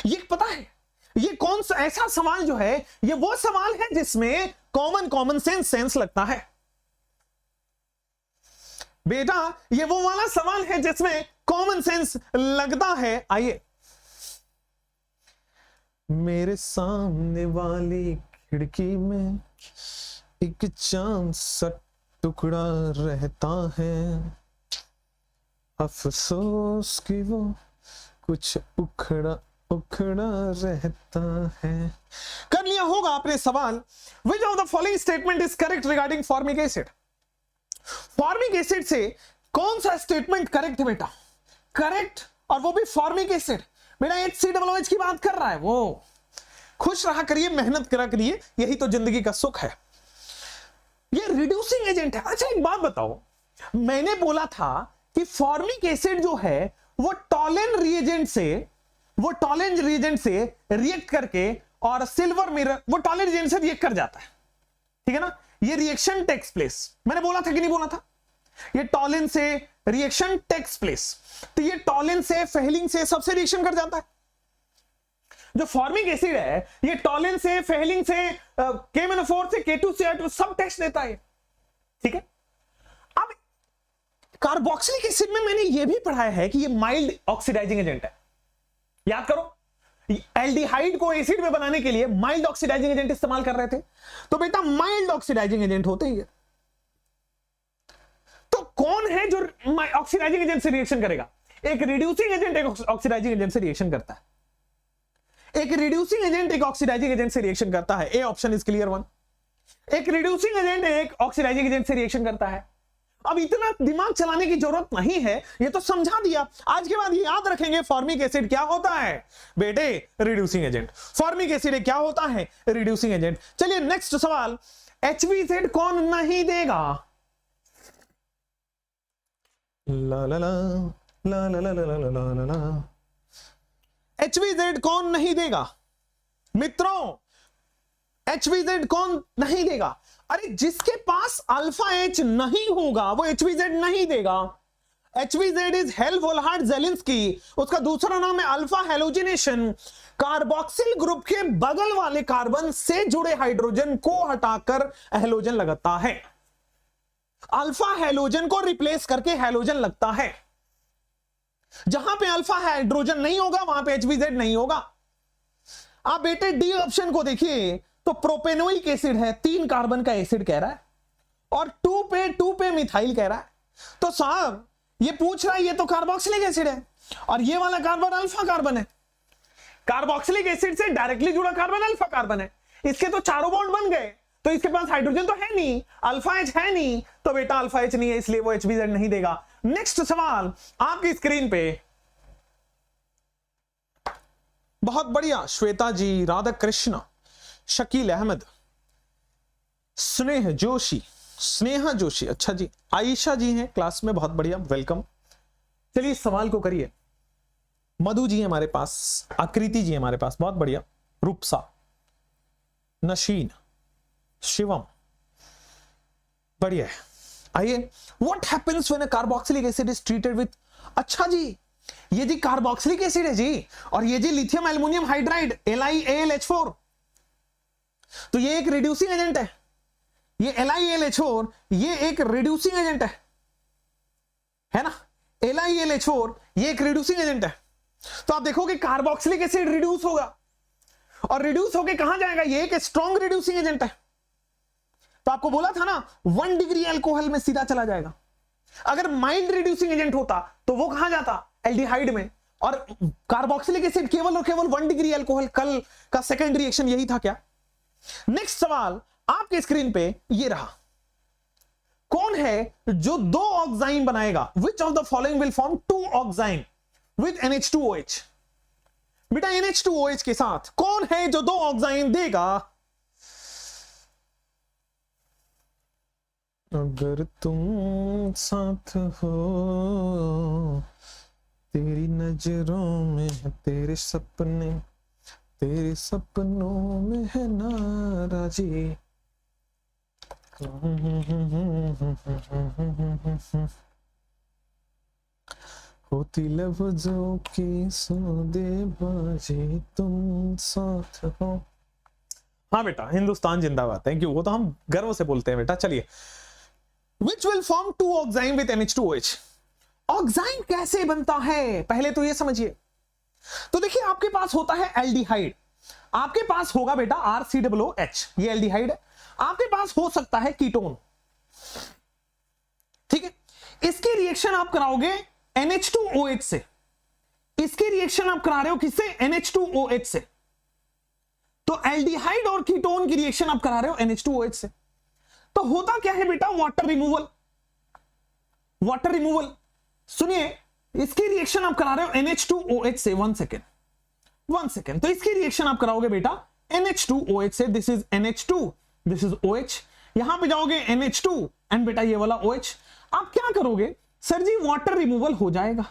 [SPEAKER 2] ये पता है, ये कौन सा ऐसा सवाल जो है, ये वो सवाल है जिसमें कॉमन सेंस लगता है बेटा। ये वो वाला सवाल है जिसमें कॉमन सेंस लगता है। आइए, मेरे सामने वाली खिड़की में एक चांद सा टुकड़ा रहता है, अफसोस कि वो कुछ उखड़ा उखड़ा रहता है। कर लिया होगा आपने सवाल। विच of the following statement is correct regarding formic acid? Formic acid से कौन सा स्टेटमेंट करेक्ट है बेटा? करेक्ट, और वो भी फॉर्मिक एसिड। बेटा HCOOH की बात कर रहा है वो। खुश रहा करिए, मेहनत करा करिए, यही तो जिंदगी का सुख है। ये रिड्यूसिंग एजेंट है। अच्छा एक बात बताओ, मैंने बोला था कि फॉर्मिक एसिड जो है वो टॉलेन रिएजेंट से रिएक्ट करके, और सिल्वर मिरर वो टॉलेन रिएजेंट से रिएक्ट कर जाता है, ठीक है ना? ये रिएक्शन टेक्स प्लेस, मैंने बोला था कि नहीं बोला था? ये टॉलेन से रिएक्शन टेक्स प्लेस, तो ये टॉलेन से, फेहलिंग से, सबसे रिएक्शन कर जाता है। जो फॉर्मिक एसिड है ये टॉलेन से, फेहलिंग से, K-4 से, K2CR2 सब टेक्स्ट देता है, ठीक है? अब कार्बोक्सिलिक एसिड में मैंने ये भी पढ़ाया है कि ये माइल्ड ऑक्सीडाइजिंग एजेंट है। याद करो, एल्डिहाइड को एसिड में बनाने के लिए माइल्ड ऑक्सीडाइजिंग एजेंट इस्तेमाल कर रहे थे, तो बेटा माइल्ड ऑक्सीडाइजिंग एजेंट होते हैं। तो कौन है जो ऑक्सीडाइजिंग एजेंट से रिएक्शन करेगा? एक रिड्यूसिंग एजेंट एक ऑक्सीडाइजिंग एजेंट से रिएक्शन करता है। एक रिड्यूसिंग एजेंट एक ऑक्सीडाइजिंग एजेंट से रिएक्शन करता है। A option is clear one. एक रिड्यूसिंग एजेंट एक ऑक्सीडाइजिंग एजेंट से रिएक्शन करता है। अब इतना दिमाग चलाने की जरूरत नहीं है, ये तो समझा दिया। आज के बाद ये याद रखेंगे फॉर्मिक एसिड क्या होता है बेटे? Reducing agent. फॉर्मिक एसिड क्या होता है? Reducing agent. चलिए नेक्स्ट सवाल, HBZ कौन नहीं देगा? ला ला ला ला ला ला ला ला ला। HBZ कौन नहीं देगा मित्रों? HBZ कौन नहीं देगा? अरे जिसके पास अल्फा H नहीं होगा वो HBZ नहीं देगा। HBZ इज हेल्वोल्हार्ड ज़ेलिंस्की, उसका दूसरा नाम है अल्फा हेलोजिनेशन। कार्बोक्सिल ग्रुप के बगल वाले कार्बन से जुड़े हाइड्रोजन को हटाकर हेलोजन लगता है। अल्फा हेलोजन को रिप्लेस करके हेलोजन लगता है। जहां पे अल्फा हाइड्रोजन नहीं होगा वहां पे HBZ नहीं होगा। आप बेटे डी ऑप्शन को देखिए तो प्रोपेनोइक एसिड है, 3 कार्बन का एसिड कह रहा है, और 2 पे मिथाइल कह रहा है। तो साहब ये पूछ रहा है, ये तो कार्बोक्सिलिक एसिड है और ये वाला कार्बन अल्फा कार्बन है। कार्बोक्सिलिक एसिड से डायरेक्टली जुड़ा कार्बन अल्फा कार्बन है, इसके तो चारों बॉन्ड बन गए, तो इसके पास हाइड्रोजन तो है नहीं, अल्फा H है नहीं, तो बेटा अल्फा H नहीं है, इसलिए वो HBZ नहीं देगा। नेक्स्ट सवाल आपकी स्क्रीन पे, बहुत बढ़िया, श्वेता जी, राधा कृष्ण, शकील अहमद, स्नेहा जोशी, अच्छा जी, आयशा जी हैं क्लास में, बहुत बढ़िया, वेलकम। चलिए इस सवाल को करिए। मधु जी हमारे पास, आकृति जी हमारे पास, बहुत बढ़िया, रूपसा, नशीन, शिवम, बढ़िया है। आइए, what happens when a carboxylic acid is treated with, अच्छा जी ये जी कार्बोक्सिलिक एसिड है जी, और ये जी लिथियम एल्युमिनियम हाइड्राइड LiAlH4, तो ये एक रिड्यूसिंग एजेंट है। ये LiAlH4 ये एक रिड्यूसिंग एजेंट है ना? LiAlH4 ये एक रिड्यूसिंग एजेंट है। तो आप देखोगे कार्बोक्सिलिक एसिड रिड्यूस होगा, और रिड्यूस होके कहां जाएगा? ये एक स्ट्रॉन्ग रिड्यूसिंग एजेंट है। तो आपको बोला था ना 1 डिग्री अल्कोहल में सीधा चला जाएगा। अगर माइल्ड रिड्यूसिंग एजेंट होता तो वो कहां जाता? एल्डिहाइड में। और कार्बोक्सिलिक एसिड केवल और केवल 1 डिग्री अल्कोहल, कल का सेकंड रिएक्शन यही था क्या? नेक्स्ट सवाल आपके स्क्रीन पे ये रहा, कौन है जो 2 ऑक्साइन बनाएगा? Which of the following will form 2 oxime with NH2OH? बेटा NH2OH के साथ कौन है जो 2 ऑक्साइन देगा? अगर तुम साथ हो, तेरी नजरों में है तेरे सपने, तेरे सपनों में है नाराजी। होती लफ्जों की सौदेबाजी, तुम साथ हो। हाँ बेटा, हिंदुस्तान जिंदाबाद, थैंक यू, वो तो हम गर्व से बोलते हैं बेटा। चलिए, Which will form 2 ऑक्साइन with NH2OH? ऑक्साइन कैसे बनता है पहले तो ये समझिए। तो देखिए आपके पास होता है एल्डिहाइड, आपके पास होगा बेटा RCOOH, ये एल्डिहाइड है। आपके पास हो सकता है कीटोन, ठीक है? इसके रिएक्शन आप कराओगे NH2OH से, इसके रिएक्शन आप करा रहे हो किससे? NH2OH से। तो एल्डिहाइड और कीटोन की रिएक्शन आप करा रहे हो NH2OH से। तो होता क्या है बेटा? Water removal. वाटर रिमूवल, सुनिए इसकी रिएक्शन आप करा रहे हो NH2OH से, 1 सेकेंड, तो इसकी रिएक्शन आप कराओगे बेटा NH2OH से, this is NH2, this is OH, यहां पे जाओगे NH2 एंड बेटा ये वाला OH। आप क्या करोगे सर जी, वाटर रिमूवल हो जाएगा।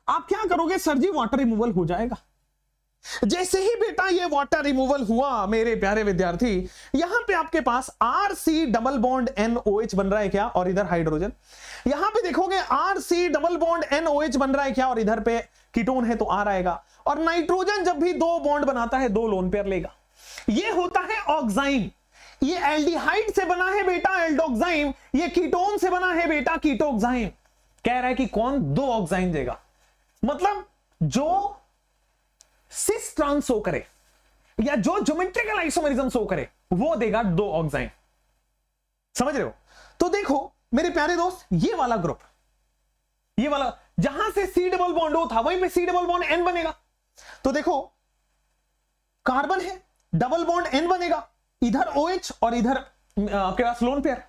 [SPEAKER 2] आप क्या करोगे सर जी, वाटर रिमूवल हो जाएगा। जैसे ही बेटा ये वाटर रिमूवल हुआ मेरे प्यारे विद्यार्थी, यहां पे आपके पास RC डबल बॉन्ड NOH बन रहा है क्या, और इधर हाइड्रोजन। यहां पे देखोगे RC डबल बॉन्ड NOH बन रहा है क्या, और इधर पे कीटोन है तो R आएगा। और नाइट्रोजन जब भी 2 बॉन्ड बनाता है 2 लोन पेयर लेगा। ये होता है ऑक्साइन। ये एल्डिहाइड से बना है बेटा एल्डोक्साइन, ये कीटोन से बना है बेटा कीटोक्साइन। कह रहा है कि कौन 2 ऑक्साइन देगा, मतलब जो सिस ट्रांस शो करे या जो ज्योमेट्रिकल आइसोमेरिज्म शो करे वो देगा 2 ऑक्साइन। समझ रहे हो? तो देखो मेरे प्यारे दोस्त, ये वाला ग्रुप, ये वाला जहां से C डबल बॉन्ड O था वहीं पे C डबल बॉन्ड N बनेगा। तो देखो कार्बन है, डबल बॉन्ड N बनेगा, इधर OH और इधर आपके पास लोन पेयर।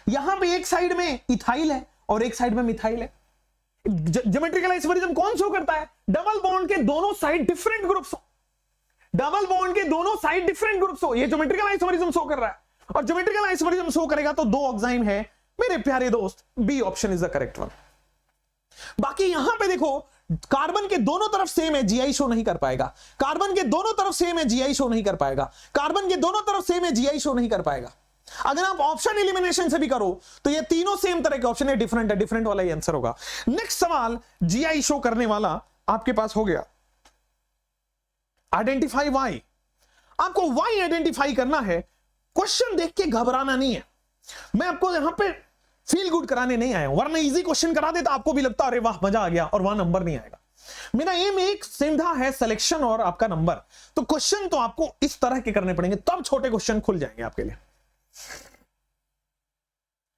[SPEAKER 2] यहां पे एक साइड में इथाइल है और एक साइड में मिथाइल है। ज्योमेट्रिकल आइसोमेरिज्म कौन शो करता है? डबल बॉन्ड के दोनों साइड डिफरेंट ग्रुप्स हो, डबल बॉन्ड के दोनों साइड डिफरेंट ग्रुप्स हो, ये ज्योमेट्रिकल आइसोमेरिज्म शो कर रहा है। और ज्योमेट्रिकल आइसोमेरिज्म शो करेगा तो 2 ऑक्साइन है मेरे प्यारे दोस्त, B option is the correct one. बाकी यहां पे देखो कार्बन के दोनों तरफ सेम है, GI शो नहीं कर पाएगा। कार्बन के दोनों तरफ सेम है, GI शो नहीं कर पाएगा। कार्बन के दोनों तरफ सेम है, GI शो नहीं कर पाएगा। अगर आप ऑप्शन एलिमिनेशन से भी करो तो ये तीनों सेम तरह के ऑप्शन है, डिफरेंट वाला ही आंसर होगा। नेक्स्ट सवाल, GI शो करने वाला आपके पास हो गया। आइडेंटिफाई वाई, आपको वाई आइडेंटिफाई करना है। क्वेश्चन देख के घबराना नहीं है, मैं आपको यहां पे फील गुड कराने नहीं आया हूं, वरना इजी क्वेश्चन करा देता आपको भी लगता अरे वाह मजा आ गया और वहां नंबर नहीं आएगा। मेरा एम एक सीधा है सिलेक्शन और आपका नंबर, तो क्वेश्चन तो आपको इस तरह के करने पड़ेंगे तब छोटे क्वेश्चन खुल जाएंगे आपके लिए।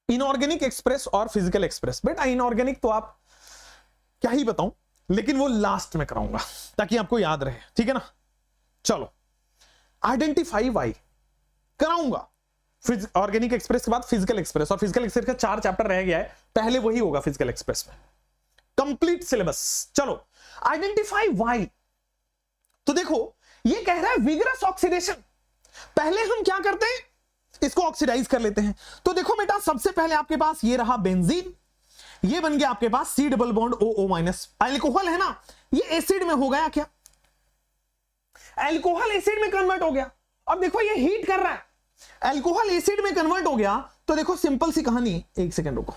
[SPEAKER 2] इनऑर्गेनिक एक्सप्रेस और फिजिकल एक्सप्रेस, बेटा इनऑर्गेनिक तो आप क्या ही बताऊं, लेकिन वो लास्ट में कराऊंगा ताकि आपको याद रहे, ठीक है ना। चलो आइडेंटिफाई वाई कराऊंगा, ऑर्गेनिक एक्सप्रेस के बाद फिजिकल एक्सप्रेस, और फिजिकल एक्सप्रेस का 4 चैप्टर रह गया है, पहले वही होगा फिजिकल एक्सप्रेस में, कंप्लीट सिलेबस। चलो आइडेंटिफाई वाई, तो देखो ये कह रहा है विगरस ऑक्सीडेशन। पहले हम क्या करते हैं, इसको ऑक्सीडाइज कर लेते हैं। तो देखो बेटा सबसे पहले आपके पास ये रहा बेंजीन, ये बन गया आपके पास C double bond OO-, alcohol है ना, ये एसिड में हो गया क्या, अल्कोहल एसिड में कन्वर्ट हो गया। अब देखो ये हीट कर रहा है, अल्कोहल एसिड में कन्वर्ट हो गया, तो देखो सिंपल सी कहानी, एक सेकंड रुको,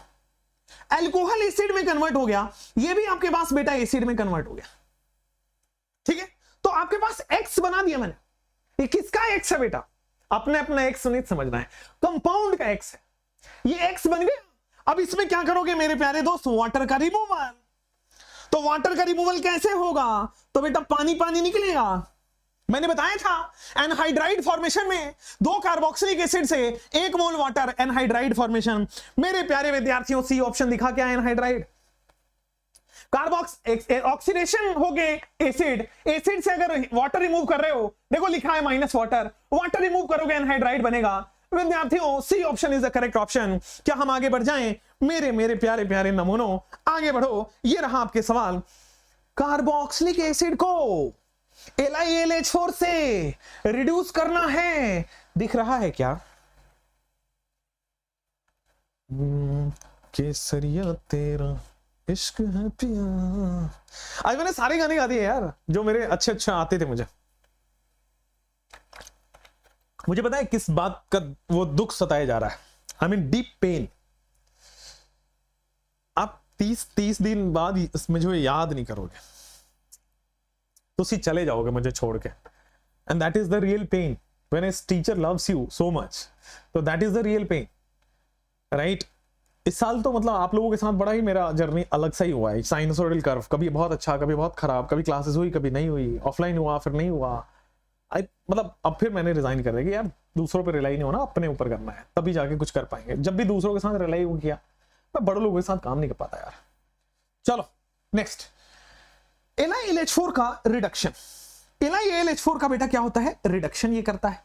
[SPEAKER 2] अल्कोहल एसिड में कन्वर्ट हो गया, ये भी आपके पास बेटा एसिड में कन्वर्ट हो गया, ठीक है। तो आपके पास X बना दिया मैंने, ये किसका X है बेटा, अपने अपना X नहीं समझना है, कंपाउंड का X है, ये X बन गया। अब इसमें क्या करोगे मेरे प्यारे दोस्त, वाटर का रिमूवल। तो वाटर का रिमूवल कैसे होगा, तो बेटा पानी पानी निकलेगा। मैंने बताया था एनहाइड्राइड फॉर्मेशन में 2 कार्बोक्सिलिक एसिड से 1 मोल वाटर, एनहाइड्राइड फॉर्मेशन। मेरे प्यारे विद्यार्थियों सी ऑप्शन दिखा क्या है, एनहाइड्राइड। कार्बोक्स ऑक्सीडेशन हो गए एसिड, एसिड से अगर वाटर रिमूव कर रहे हो, देखो लिखा है माइनस वाटर, वाटर रिमूव करोगे एनहाइड्राइड बनेगा। विद्यार्थियों C option is the correct option. क्या हम आगे बढ़ जाएं, मेरे प्यारे प्यारे नमूनों, आगे बढ़ो। ये रहा आपके सवाल, कार्बोक्सिलिक एसिड को LiAlH4 से रिड्यूस करना है, दिख रहा है क्या, केसरिया तेरा इश्क है पिया। आज मैंने सारे गाने गा दिए यार जो मेरे अच्छे आते थे। मुझे पता है किस बात का वो दुख सताया जा रहा है, आई मीन डीप पेन। आप 30 दिन बाद मुझे याद नहीं करोगे, तो सी चले जाओगे मुझे छोड़ के, and that is the real pain when a teacher loves you so much, तो that is the real pain, right. इस साल तो मतलब आप लोगों के साथ बड़ा ही मेरा जर्नी अलग सा ही हुआ है, साइनसोइडल कर्व, कभी बहुत अच्छा कभी बहुत खराब, कभी क्लासेस हुई कभी नहीं हुई, ऑफलाइन हुआ फिर नहीं हुआ। मतलब अब फिर मैंने रिजाइन कर दिया कि यार दूसरों पे रिलाई नहीं होना, अपने ऊपर करना है, तभी जाके कुछ कर पाएंगे। जब भी दूसरों के साथ रिलाई किया, मैं बड़े लोगों के साथ काम नहीं कर पाता यार। चलो नेक्स्ट, LiAlH4 का रिडक्शन। LiAlH4 का बेटा क्या होता है, रिडक्शन ये करता है।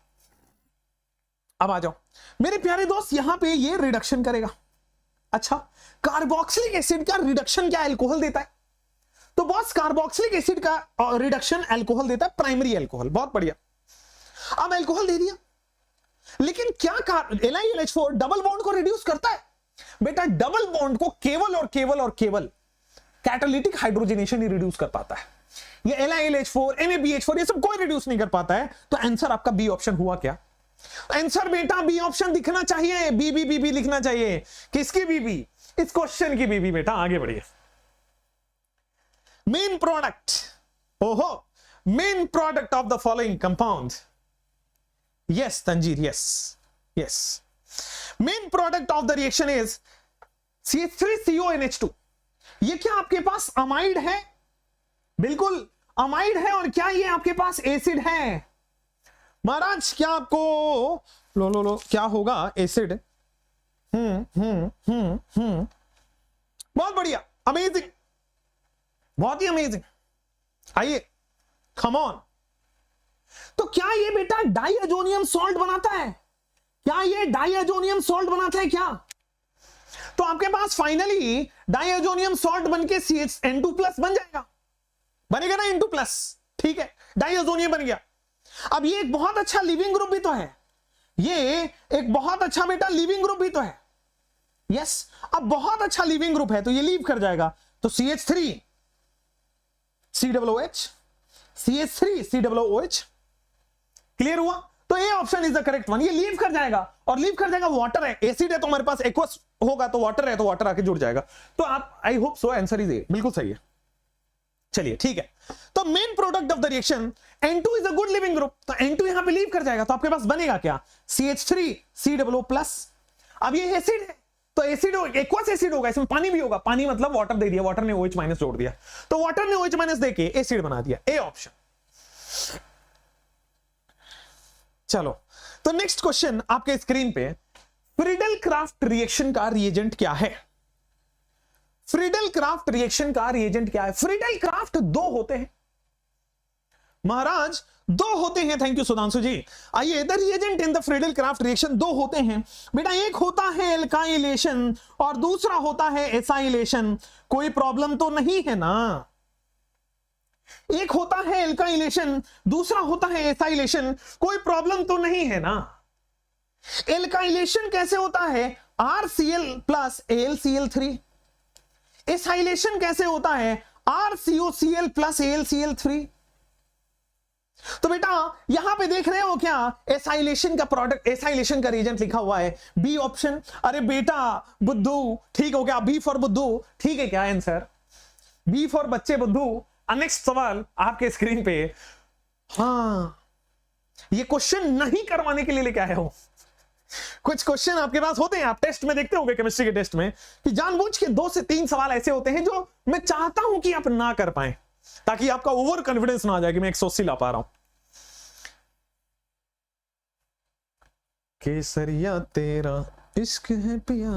[SPEAKER 2] अब आ जाओ मेरे प्यारे दोस्त, यहां पे ये रिडक्शन करेगा, अच्छा, कार्बोक्सिलिक एसिड का रिडक्शन क्या अल्कोहल देता है? तो बॉस कार्बोक्सिलिक एसिड का रिडक्शन अल्कोहल देता है, प्राइमरी अल्कोहल। बहुत बढ़िया। अब अल्कोहल दे दिया, लेकिन क्या LiLH4 डबल बॉन्ड को रिड्यूस करता है? बेटा डबल बॉन्ड को केवल कैटालिटिक हाइड्रोजनेशन ही रिड्यूस कर पाता है। ये LiLH4 NaBH4 ये सब कोई रिड्यूस नहीं कर पाता है। तो आंसर आपका बी ऑप्शन हुआ क्या? आंसर बेटा बी ऑप्शन दिखना चाहिए, बी लिखना चाहिए। किसकी बी? इस क्वेश्चन की बी बेटा। आगे बढ़िए। मेन प्रोडक्ट, ओहो, main product of the following compound. Yes Tanzeer, yes. Main product of the reaction is CH3CONH2। ये क्या आपके पास अमाइड है? बिल्कुल अमाइड है। और क्या ये आपके पास एसिड है? महाराज क्या आपको लो क्या होगा? एसिड। बहुत बढ़िया, अमेजिंग, बहुत ही अमेजिंग। आइए, कम ऑन। तो क्या ये बेटा डाइअजोनियम सॉल्ट बनाता है? क्या ये डाइअजोनियम सॉल्ट बनाता है क्या? तो आपके पास फाइनली डाइअजोनियम सॉल्ट बनके CH2+ बन जाएगा, बनेगा ना N2+। ठीक है, डाइअजोनियम बन गया। अब ये एक बहुत अच्छा लिविंग ग्रुप भी तो है, ये एक बहुत अच्छा बेटा लिविंग ग्रुप भी तो है। यस, अब बहुत अच्छा लिविंग ग्रुप है तो ये लीव कर जाएगा। तो CH3COOH, CH3COOH। क्लियर हुआ? तो A option is the correct one. ये लीव कर जाएगा, और लीव कर जाएगा, वाटर है, एसिड है तो हमारे पास एक्वस होगा, तो वाटर है तो वाटर आके जुड़ जाएगा। तो आप, I hope so, answer is a, बिल्कुल सही है। चलिए ठीक है। तो main product of the reaction N2 is a good leaving group, तो N2 यहां पे लीव कर जाएगा, तो आपके पास बनेगा क्या? CH3COO+। अब ये एसिड है तो एसिड एक्वस एसिड होगा, इसमें पानी भी होगा, पानी मतलब वाटर दे दिया, वाटर ने OH- जोड़ दिया, तो वाटर ने OH- देके एसिड बना दिया। A option. चलो, तो नेक्स्ट क्वेश्चन आपके स्क्रीन पे, फ्रीडल क्राफ्ट रिएक्शन का रिएजेंट क्या है? फ्रीडल क्राफ्ट रिएक्शन का रिएजेंट क्या है? फ्रीडल क्राफ्ट दो होते हैं महाराज, दो होते हैं। थैंक यू सुधांशु जी। आइए, the reagent in the Friedel craft reaction दो होते हैं बेटा। एक होता है एल्काइलेशन और दूसरा होता है एसाइलेशन। कोई प्रॉब्लम तो नहीं है ना? एक होता है एल्काइलेशन, दूसरा होता है एसाइलेशन, कोई प्रॉब्लम तो नहीं है ना? एल्काइलेशन कैसे होता है? RCl+ AlCl3। एसाइलेशन कैसे होता है? RCOCl+ AlCl3। तो बेटा यहां पे देख रहे हो क्या? एसाइलेशन का प्रोडक्ट, एसाइलेशन का रिएजेंट लिखा हुआ है, बी ऑप्शन। अरे बेटा बुद्धू, ठीक हो गया, बी फॉर बुद्धू। ठीक है क्या आंसर? बी फॉर बच्चे बुद्धू। नेक्स्ट सवाल आपके स्क्रीन पे। हाँ, ये क्वेश्चन नहीं करवाने के लिए लेके आया हूं। कुछ क्वेश्चन आपके पास होते हैं, आप टेस्ट में देखते होंगे, केमिस्ट्री के टेस्ट में, कि जानबूझ के 2 से 3 सवाल ऐसे होते हैं जो मैं चाहता हूं कि आप ना कर पाए, ताकि आपका ओवर कॉन्फिडेंस ना आ जाए कि मैं 180 ला पा रहा हूं। केसरिया तेरा इश्क है पिया,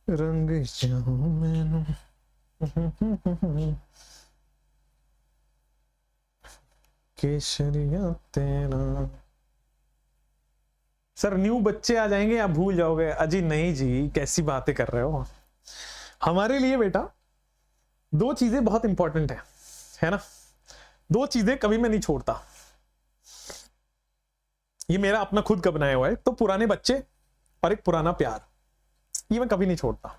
[SPEAKER 2] रंग चाहूं मैनू, केसरिया तेरा। सर न्यू बच्चे आ जाएंगे, आप भूल जाओगे। अजी नहीं जी, कैसी बातें कर रहे हो? हमारे लिए बेटा 2 चीजें बहुत इंपॉर्टेंट है ना? 2 चीजें कभी मैं नहीं छोड़ता। ये मेरा अपना खुद का बनाया हुआ है, तो पुराने बच्चे और एक पुराना प्यार, ये मैं कभी नहीं छोड़ता।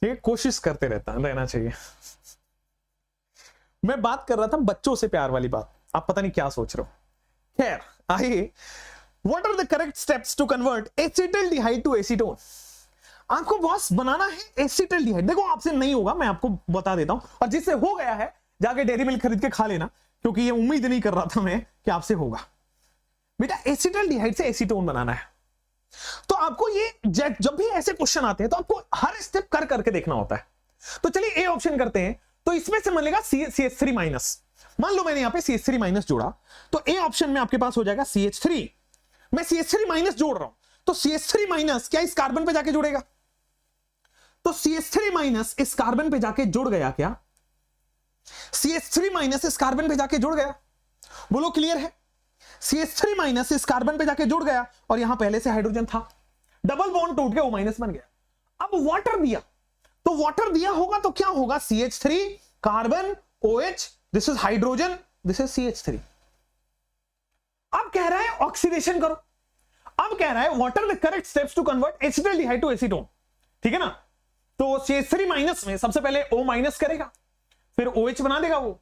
[SPEAKER 2] ये कोशिश करते रहना चाहिए। मैं बात कर रहा था बच्चों से प्यार वाली बात, आप पता नहीं क्या सोच रहे हो। खैर आइए, What are the correct steps to convert acetaldehyde to acetone? आपको बॉस बनाना है एसिटल्डिहाइड। देखो आपसे नहीं होगा, मैं आपको बता देता हूं, और जिससे हो गया है जाके डेयरी मिल्क खरीद के खा लेना, क्योंकि ये उम्मीद नहीं कर रहा था मैं कि आपसे होगा। बेटा एसिटल्डिहाइड से एसीटोन बनाना है, तो आपको ये जब भी ऐसे क्वेश्चन आते हैं तो आपको हर स्टेप कर करके देखना होता है। तो चलिए ए ऑप्शन करते हैं। तो इसमें से मिलेगा CH3-। मान लो मैंने यहां पे CH3- जोड़ा, तो ए ऑप्शन में आपके पास हो जाएगा CH3। मैं CH3- जोड़ रहा हूं, तो CH3- क्या इस कार्बन पे जाके जुड़ेगा? तो CH3- इस कार्बन पे जाके जुड़ गया क्या? CH3- इस कार्बन पे जाके जुड़ गया। बोलो क्लियर है? CH3- इस कार्बन पे जाके जुड़ गया, और यहां पहले से हाइड्रोजन था, डबल बॉन्ड टूट के O माइनस बन गया। अब वाटर दिया, तो वाटर दिया होगा तो क्या होगा, CH3 carbon OH, this is hydrogen, this is CH3। अब कह रहा है ऑक्सीडेशन करो, अब कह रहा है what are the correct steps to convert acetaldehyde to acetone, ठीक है ना। तो CH3 माइनस में सबसे पहले O माइनस करेगा, फिर OH बना देगा वो,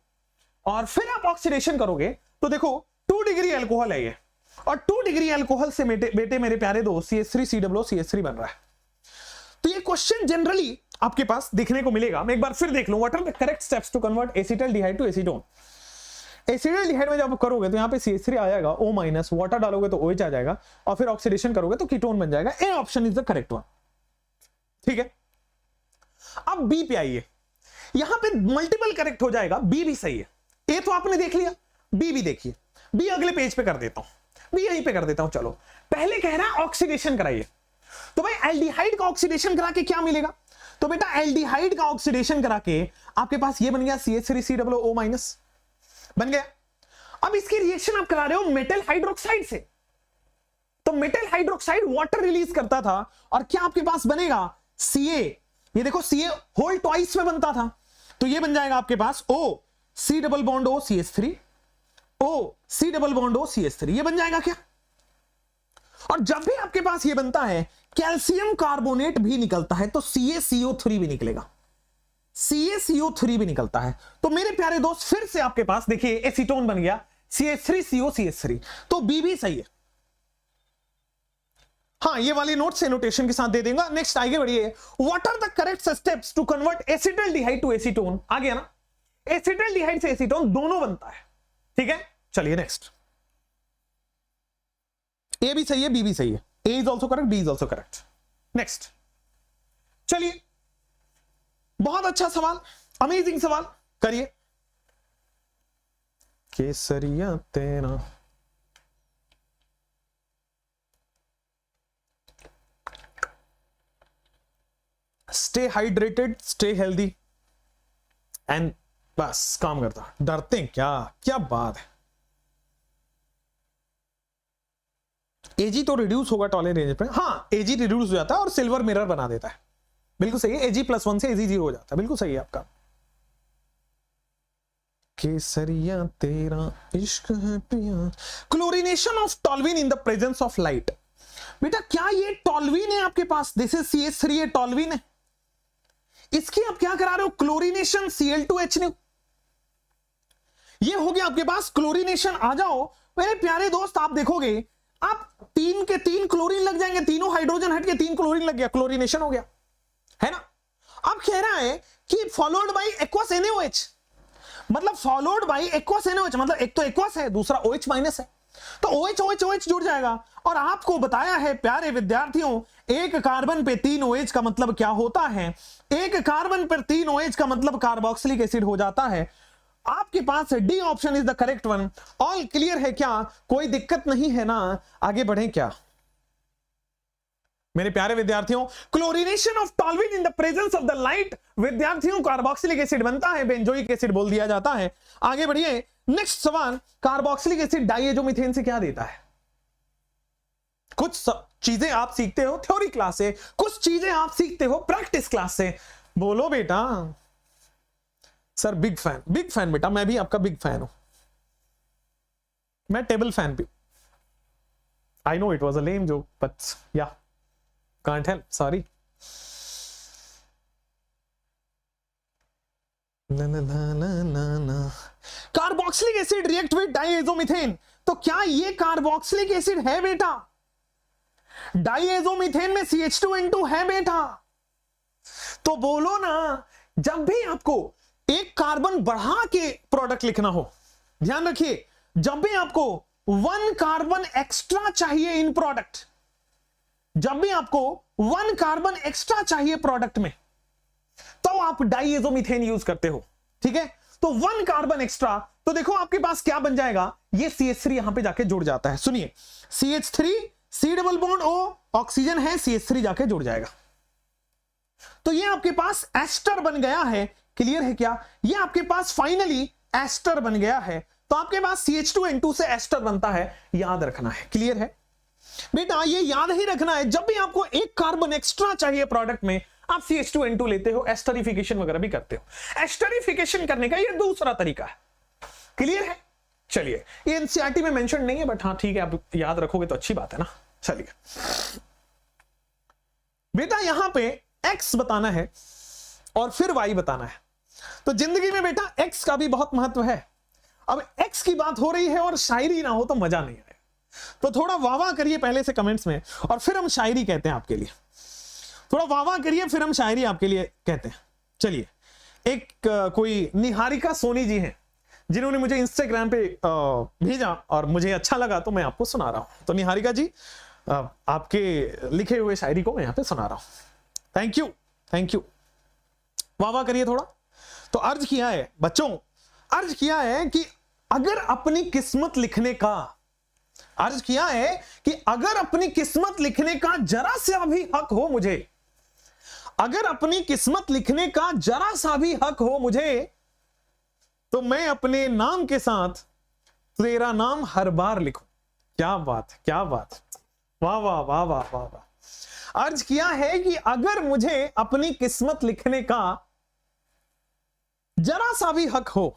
[SPEAKER 2] और फिर आप ऑक्सीडेशन करोगे तो देखो 2 डिग्री अल्कोहल है ये, और 2 डिग्री अल्कोहल से बेटे मेरे प्यारे दोस्त CH3COO बन रहा है। तो ये क्वेश्चन जनरली आपके पास देखने को मिलेगा। मैं एक बार फिर देख लूं, what are the correct steps to convert acetaldehyde to acetone. Acetaldehyde में जब करोगे तो यहां पे CH3 आ जाएगा, O माइनस, वाटर डालोगे तो OH आ जाएगा, और फिर ऑक्सीडेशन करोगे तो कीटोन बन जाएगा। A option is the correct one, ठीक है। अब बी पे आइए, यहां पे मल्टीपल करेक्ट हो जाएगा, बी भी सही है। ए तो आपने देख लिया, बी भी देखिए, बी अगले पेज पे कर देता हूं, बी यहीं पे कर देता हूं। चलो पहले कह रहा है ऑक्सीडेशन कराइए, तो भाई एल्डिहाइड का ऑक्सीडेशन करा के क्या मिलेगा, तो बेटा एल्डिहाइड का ऑक्सीडेशन करा के आपके पास ये बन गया CH3COO माइनस बन गया। अब इसकी रिएक्शन आप करा रहे हो मेटल हाइड्रोक्साइड से, तो मेटल हाइड्रोक्साइड वाटर रिलीज करता था, और क्या आपके पास बनेगा Ca, ये देखो Ca होल ट्वाइस में बनता था, तो ये बन जाएगा आपके पास O C double bond O CH3, O C double bond O CH3, ये बन जाएगा क्या। और जब भी आपके पास ये बनता है कैल्शियम कार्बोनेट भी निकलता है, तो CaCO3 भी निकलेगा, CaCO3 भी निकलता है। तो मेरे प्यारे दोस्त फिर से आपके पास देखिए एसीटोन बन गया CH3CO CH3, तो बी भी सही है। हाँ, ये वाली नोट से नोटेशन के साथ दे देगा। नेक्स्ट आगे बढ़िए, what are the correct steps to convert acetaldehyde to acetone. आ गया ना, एसिटाल्डिहाइड से एसीटोन दोनों बनता है, ठीक है। चलिए नेक्स्ट, ए भी सही है, बी भी सही है, A is also correct, B is also correct. Next चलिए, बहुत अच्छा सवाल, अमेजिंग सवाल, करिए। केसरिया तेरा stay hydrated, stay healthy, and बस काम करता। डरते हैं क्या, क्या बात है। एजी तो रिड्यूस होगा टॉलरेंस पे, हाँ एजी रिड्यूस हो जाता है और सिल्वर मिरर बना देता है, बिल्कुल सही है। AG+1 से AG0 हो जाता है, बिल्कुल सही है आपका। केसरिया तेरा इश्क है पिया। Chlorination of toluene in the presence of light. बेटा क्या ये टॉल्विन है आपके पास, दिस इज CH3, ये टॉल्विन है, इसकी आप क्या करा रहे हो, क्लोरीनेशन Cl2H। ये हो गया आपके पास क्लोरीनेशन। आ जाओ मेरे प्यारे दोस्त, आप देखोगे आप 3 के 3 क्लोरीन लग जाएंगे, तीनों हाइड्रोजन हट के 3 क्लोरीन लग गया, क्लोरीनेशन हो गया, है ना। अब कह रहा है कि फॉलोड बाय एक्वस NaOH, मतलब फॉलोड बाय एक्वस NaOH, मतलब एक तो एक्वस है, दूसरा OH माइनस है, तो OH जुड़ जाएगा। और आपको बताया है प्यारे विद्यार्थियों, एक कार्बन पे 3 OH का मतलब क्या होता है, एक कार्बन पर 3 OH का मतलब कार्बोक्सिलिक एसिड हो जाता है। आपके पास D option is the correct one. All clear है क्या, कोई दिक्कत नहीं है ना, आगे बढ़े क्या मेरे प्यारे विद्यार्थियों। Chlorination of toluene in the presence of the light, विद्यार्थियों कार्बोक्सिलिक एसिड बनता है, बेंजोइक एसिड बोल दिया जाता है। आगे बढ़िए, नेक्स्ट सवाल, कार्बोक्सिलिक एसिड डाइएजोमीथेन से क्या देता है। कुछ चीजें आप सीखते हो थ्योरी क्लास से, कुछ चीजें आप सीखते हो प्रैक्टिस क्लास से। बोलो बेटा। सर बिग फैन बेटा, मैं भी आपका बिग फैन हूं, मैं टेबल फैन भी। I know it was a lame joke but ya can't help, sorry. Carboxylic acid react with diazomethane, तो क्या ये कार्बोक्सिलिक एसिड है बेटा, डाइएजोमीथेन में CH2N2 है बेटा। तो बोलो ना, जब भी आपको एक कार्बन बढ़ा के प्रोडक्ट लिखना हो, ध्यान रखिए, जब भी आपको 1 कार्बन एक्स्ट्रा चाहिए इन प्रोडक्ट, जब भी आपको 1 कार्बन एक्स्ट्रा चाहिए प्रोडक्ट में, तो आप डाइएजोमीथेन यूज करते हो, ठीक है। तो 1 कार्बन एक्स्ट्रा, तो देखो आपके पास क्या बन जाएगा, ये CH3 यहां पे जाके जुड़ जाता है। सुनिए, CH3 C double bond O, oxygen है, CH3 जाके जुड़ जाएगा, तो ये आपके पास एस्टर बन गया है। क्लियर है क्या, ये आपके पास फाइनली एस्टर बन गया है। तो आपके पास CH2N2 से एस्टर बनता है, याद रखना है। क्लियर है, बेटा ये याद ही रखना है, जब भी आपको एक कार्बन एक्स्ट्रा चाहिए प्रोडक्ट में, आप CH2N2 लेते हो, एस्टरिफिकेशन वगैरह भी करते हो। एस्टरिफिकेशन करने का ये दूसरा तरीका है। क्लियर है? चलिए, ये एनसीईआरटी में मेंशन नहीं है, बट हाँ ठीक है, आप याद रखोगे तो अच्छी बात है ना। चलिए बेटा, यहां पे x बताना है और फिर y बताना है। तो जिंदगी में बेटा x का भी बहुत महत्व है। अब x की बात हो रही है और शायरी ना हो तो मजा नहीं आएगा, तो थोड़ा वाह वाह करिए पहले से कमेंट्स में, और फिर हम शायरी कहते हैं आपके लिए। थोड़ा वाह वाह करिए, फिर हम शायरी आपके लिए कहते हैं। चलिए, एक कोई निहारिका सोनी जी हैं, जिन्होंने मुझे इंस्टाग्राम पे भेजा और मुझे अच्छा लगा, तो मैं आपको सुना रहा हूं। तो निहारिका जी, आपके लिखे हुए शायरी को मैं यहां पे सुना रहा हूं। Thank you, thank you. वाह वाह करिए थोड़ा। तो अर्ज किया है बच्चों, अर्ज किया है कि अगर अपनी किस्मत लिखने का, अर्ज किया है कि अगर अपनी किस्मत लिखने का जरा सा भी हक हो मुझे, अगर अपनी किस्मत लिखने का जरा सा भी हक हो मुझे, तो मैं अपने नाम के साथ तेरा नाम हर बार लिखूं। क्या बात, क्या बात, वाह वाह वाह वाह वाह वाह। अर्ज किया है कि अगर मुझे अपनी किस्मत लिखने का जरा सा भी हक हो,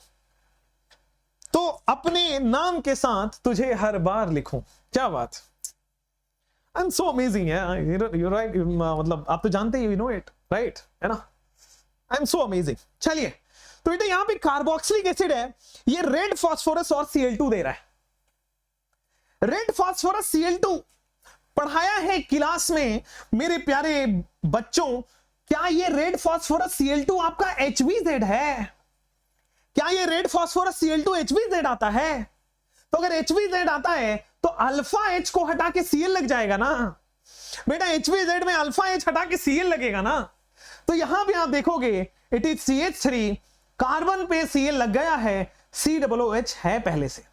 [SPEAKER 2] तो अपने नाम के साथ तुझे हर बार लिखूं। क्या बात, आई एम सो अमेजिंग है, यू राइट, मतलब आप तो जानते ही, यू नो इट, राइट, है ना। I am so amazing. चलिए, तो बेटा यहां पे कार्बोक्सिलिक एसिड है, ये रेड फास्फोरस और Cl2 दे रहा है। रेड फास्फोरस Cl2 पढ़ाया है क्लास में मेरे प्यारे बच्चों। क्या ये रेड फास्फोरस Cl2 आपका HBZ है? क्या ये रेड फास्फोरस Cl2 HBZ आता है? तो अगर HBZ आता है तो अल्फा H को हटा के Cl लग जाएगा ना बेटा। HBZ में अल्फा H हटा के Cl लगेगा ना। तो यहां भी आप देखोगे इट इज CH3, कार्बन पे Cl लग गया है, COOH है पहले से।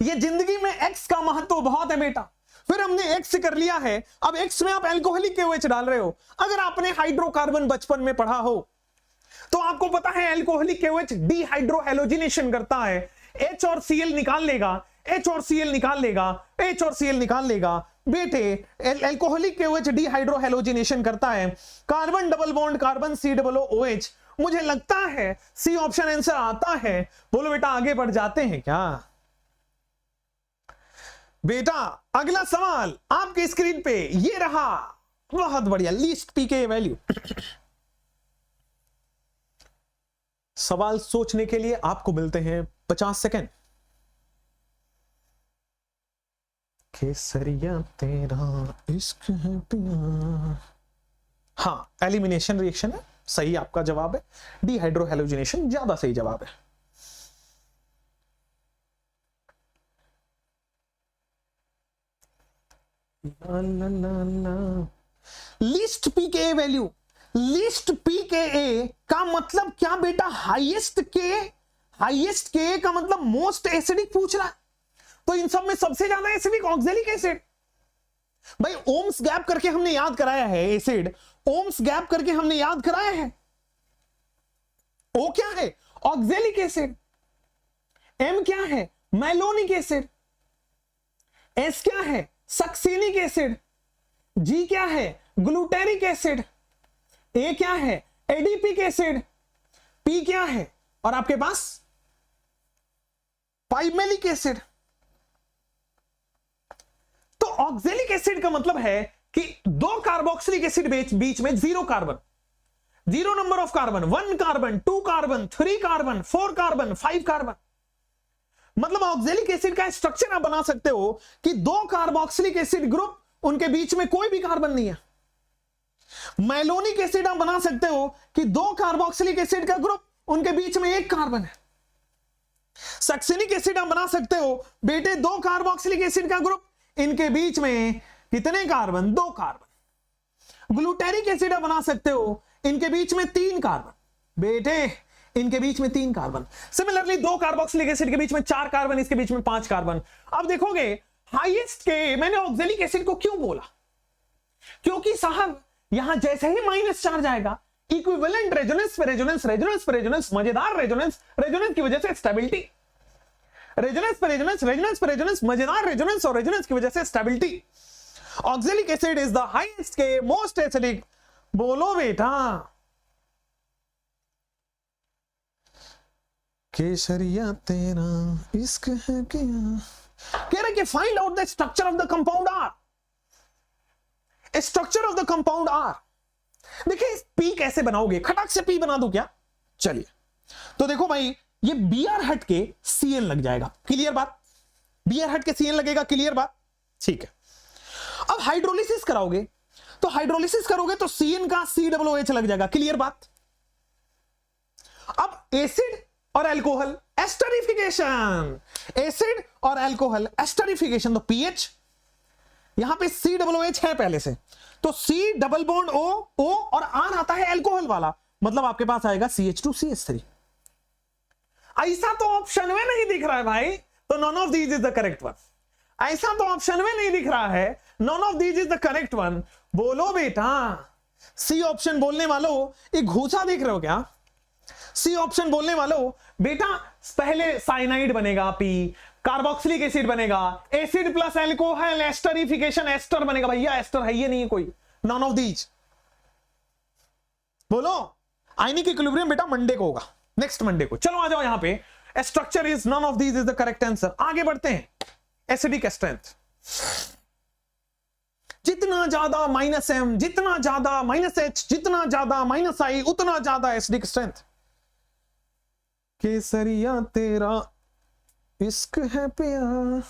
[SPEAKER 2] ये जिंदगी में X का महत्व बहुत है बेटा। फिर हमने X कर लिया है, अब X में आप एल्कोहलिक KOH डाल रहे हो। अगर आपने हाइड्रोकार्बन बचपन में पढ़ा हो तो आपको पता है एल्कोहलिक KOH डिहाइड्रोहेलोजिनेशन करता है। H और Cl निकाल लेगा, H और Cl निकाल लेगा, H और Cl निकाल लेगा। बेटे एल्कोहलिक KOH डिहाइड्रोहेलोजिनेशन करता है, carbon double bond carbon COOH। मुझे लगता है सी ऑप्शन आंसर आता है। बोलो बेटा आगे बढ़ जाते हैं क्या? बेटा अगला सवाल आपके स्क्रीन पे ये रहा, बहुत बढ़िया, लीस्ट पीके वैल्यू। सवाल सोचने के लिए आपको मिलते हैं 50 सेकेंड। केसरिया तेरा इश्क है पिया। हाँ, एलिमिनेशन रिएक्शन है, सही आपका जवाब है। डिहाइड्रोहेलोजिनेशन ज्यादा सही जवाब है। ला ला ला ला। लीस्ट पीके वैल्यू, लीस्ट पीके का मतलब क्या बेटा? हाईएस्ट के, हाईएस्ट के का मतलब मोस्ट एसिडिक पूछ रहा है। तो इन सब में सबसे ज्यादा एसिडिक ऑक्जेलिक एसिड। भाई ओम्स गैप करके हमने याद कराया है एसिड, ओम्स गैप करके हमने याद कराया है। ओ क्या है? Oxalic acid. एम क्या है? Malonic acid. एस क्या है? Succinic acid. जी क्या है? Glutaric acid. ए क्या है? Adipic acid. पी क्या है? और आपके पास पाइमेलिक एसिड। तो ऑक्जेलिक एसिड का मतलब है कि दो कार्बोक्सिलिक एसिड बीच में zero carbon, zero number of carbon, 1 carbon, 2 carbon, 3 carbon, 4 carbon, 5 carbon. मतलब ऑक्जेलिक एसिड का स्ट्रक्चर आप बना सकते हो कि दो कार्बोक्सिलिक एसिड ग्रुप, उनके बीच में कोई भी कार्बन नहीं है। मैलोनिक एसिड आप बना सकते हो कि दो कार्बोक्सिलिक एसिड का ग्रुप, उनके बीच में एक कार्बन है। सक्सेनिक एसिड आप बना सकते हो बेटे, दो कार्बोक्सिलिक एसिड का ग्रुप, इनके बीच में कितने कार्बन? 2 कार्बन। ग्लूटेरिक एसिड आप बना सकते हो, इनके बीच में 3 कार्बन। बेटे इनके बीच में 3 कार्बन। सिमिलरली दो कार्बोक्सिलिक एसिड के बीच में 4 कार्बन, इसके बीच में 5 कार्बन। अब देखोगे हाईएस्ट के, मैंने ऑक्जेलिक एसिड को क्यों बोला? क्योंकि साहब यहां जैसे ही माइनस चार्ज आएगा, इक्विवेलेंट रेजोनेंस पे रेजोनेंस, रेजोनेंस पे रेजोनेंस, मजेदार रेजोनेंस, रेजोनेंस की वजह से स्टेबिलिटी। रेजोनेंस पे रेजोनेंस, रेजोनेंस पे रेजोनेंस, मजेदार रेजोनेंस, और रेजोनेंस की वजह से stability. Oxalic acid is the highest के मोस्ट एसिडिक। बोलो बेटा। केसरिया तेरा इश्क है क्या। कह रहे कि find out the structure of the compound R. Structure of the compound R. देखिए पी कैसे बनाओगे, खटक से पी बना दूं क्या। चलिए तो देखो भाई, ये बीआर हट के सीएन लग जाएगा, क्लियर बात। बीआर हट के सीएन लगेगा, क्लियर बात, ठीक है। अब हाइड्रोलिसिस कराओगे, तो हाइड्रोलिसिस करोगे तो सीएन का COOH लग जाएगा, क्लियर बात। अब एसिड और अल्कोहल एस्टरिफिकेशन, एसिड और अल्कोहल एस्टरिफिकेशन, तो पीएच, यहां पे COOH है पहले से, तो C डबल बॉन्ड O और R आता है अल्कोहल वाला, मतलब आपके पास आएगा CH2CH3। ऐसा तो ऑप्शन में नहीं दिख रहा है भाई, तो none of these is the correct one. ऐसा तो ऑप्शन में नहीं दिख रहा है, none of these is the correct one. बोलो बेटा। सी ऑप्शन बोलने वालों, एक घूसा देख रहे हो क्या। सी ऑप्शन बोलने वालों बेटा, पहले साइनाइड बनेगा पी, कार्बोक्सिलिक एसिड बनेगा, acid plus alcohol esterification, ester बनेगा। भैया एस्टर है ये नहीं है कोई, नॉन ऑफ दीज। बोलो। आयनिक इक्विलिब्रियम बेटा मंडे को होगा, नेक्स्ट मंडे को। चलो आ जाओ यहां पे, structure is none of these is the correct answer. आगे बढ़ते हैं। एसिडिक स्ट्रेंथ, जितना ज्यादा -M, जितना ज्यादा -H, जितना ज्यादा -I, उतना ज्यादा एसिडिक स्ट्रेंथ। केसरिया तेरा इश्क है प्यार।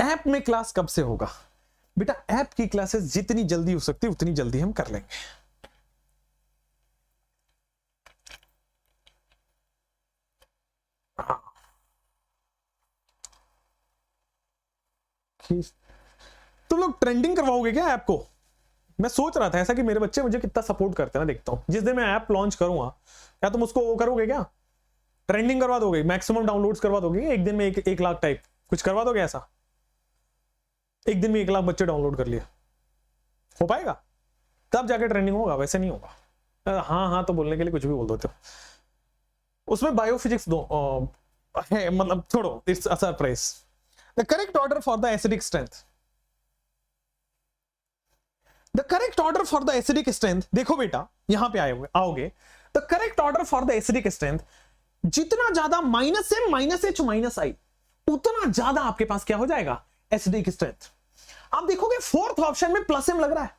[SPEAKER 2] ऐप में क्लास कब से होगा बेटा। ऐप की क्लासेस जितनी जल्दी हो सकती है उतनी जल्दी हम कर लेंगे। तुम लोग ट्रेंडिंग करवाओगे क्या ऐप को। मैं सोच रहा था ऐसा कि मेरे बच्चे मुझे कितना सपोर्ट करते हैं ना, देखता हूं जिस दिन मैं ऐप लॉन्च करूंगा, क्या तुम उसको वो करोगे क्या, ट्रेंडिंग करवा दोगे, मैक्सिमम डाउनलोड्स करवा दोगे, एक दिन में 1 लाख टाइप कुछ करवा दोगे ऐसा। एक दिन में 1 लाख बच्चे डाउनलोड कर लिए, हो पाएगा तब जाके ट्रेंडिंग होगा, वैसे नहीं होगा। हाँ हाँ तो बोलने के लिए कुछ भी बोल देते हो। उसमें बायोफिजिक्स दो है, मतलब छोड़ो, it's a surprise. The correct order for the acidic strength, the correct order for the acidic strength, देखो बेटा यहां पे आओगे। The correct order for the acidic strength, जितना ज्यादा -M, -H, -I, उतना ज्यादा आपके पास क्या हो जाएगा एसिडिक स्ट्रेंथ। आप देखोगे फोर्थ ऑप्शन में +M लग रहा है,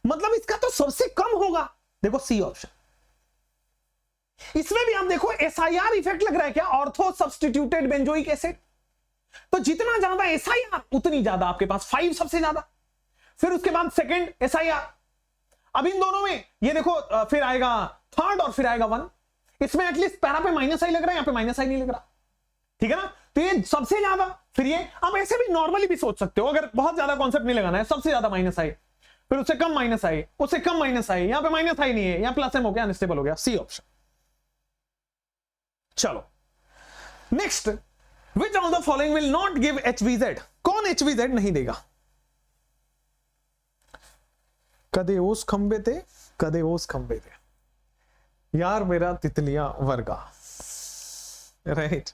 [SPEAKER 2] मतलब इसका तो सबसे कम होगा। देखो सी ऑप्शन, इसमें भी आप देखो SIR इफेक्ट लग रहा है क्या, ऑर्थो सब्स्टिट्यूटेड बेंजोइक एसिड। तो जितना ज्यादा SIR उतनी ज्यादा आपके पास 5 सबसे ज्यादा, फिर उसके बाद सेकंड SIR। अब इन दोनों में ये देखो फिर आएगा थर्ड और फिर आएगा 1। इसमें एटलीस्ट पैरा पे -I लग रहा है, यहां पे -I नहीं लग रहा, ठीक है ना। तो ये सबसे ज्यादा, फिर ये आप ऐसे भी नॉर्मली भी सोच सकते हो, अगर बहुत ज्यादा कॉन्सेप्ट नहीं लगाना है, सबसे ज्यादा -I, फिर उससे कम -I, उससे कम -I, यहां पे -I नहीं है, यहां +M हो गया, अनस्टेबल हो गया, सी ऑप्शन। चलो next, which of the following will not give HVZ। कौन HVZ नहीं देगा। कदे ओस खंबे थे, कदे ओस खंबे थे, यार मेरा तितलियां वर्गा, राइट,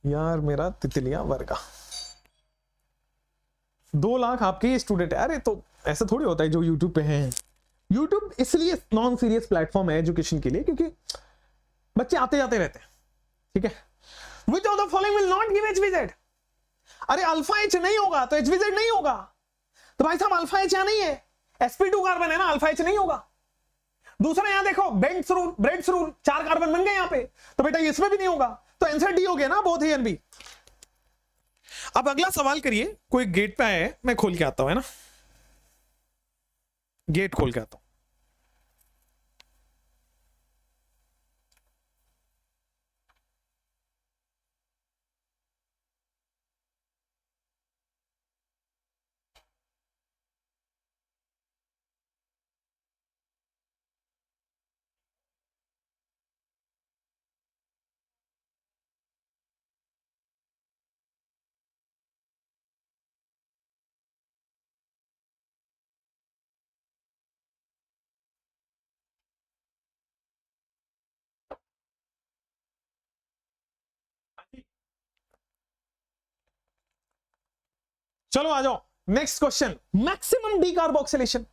[SPEAKER 2] यार मेरा तितलियां वर्गा। 2 लाख आपके स्टूडेंट है। अरे तो ऐसा थोड़ी होता है जो यूट्यूब पे हैं। यूट्यूब इसलिए नॉन सीरियस प्लेटफॉर्म है एजुकेशन के लिए, क्योंकि बच्चे आते जाते रहते हैं, ठीक है। Which of the following will not give HVZ। अरे अल्फा H नहीं होगा तो HVZ नहीं होगा, तो भाई साहब अल्फा H यहां नहीं है, sp2 कार्बन है ना, अल्फा H नहीं होगा। दूसरा यहां देखो ब्रेड्स रूल 4 कार्बन बन गए यहां पे, तो बेटा इसमें भी नहीं होगा, तो आंसर डी हो गया ना, बोथ ए एंड बी। अब अगला सवाल करिए, कोई गेट पे आया है, मैं खोल के आता हूं, है ना, गेट खोल के आता हूं। चलो आ जाओ नेक्स्ट क्वेश्चन, मैक्सिमम डीकार्बोक्सिलेशन।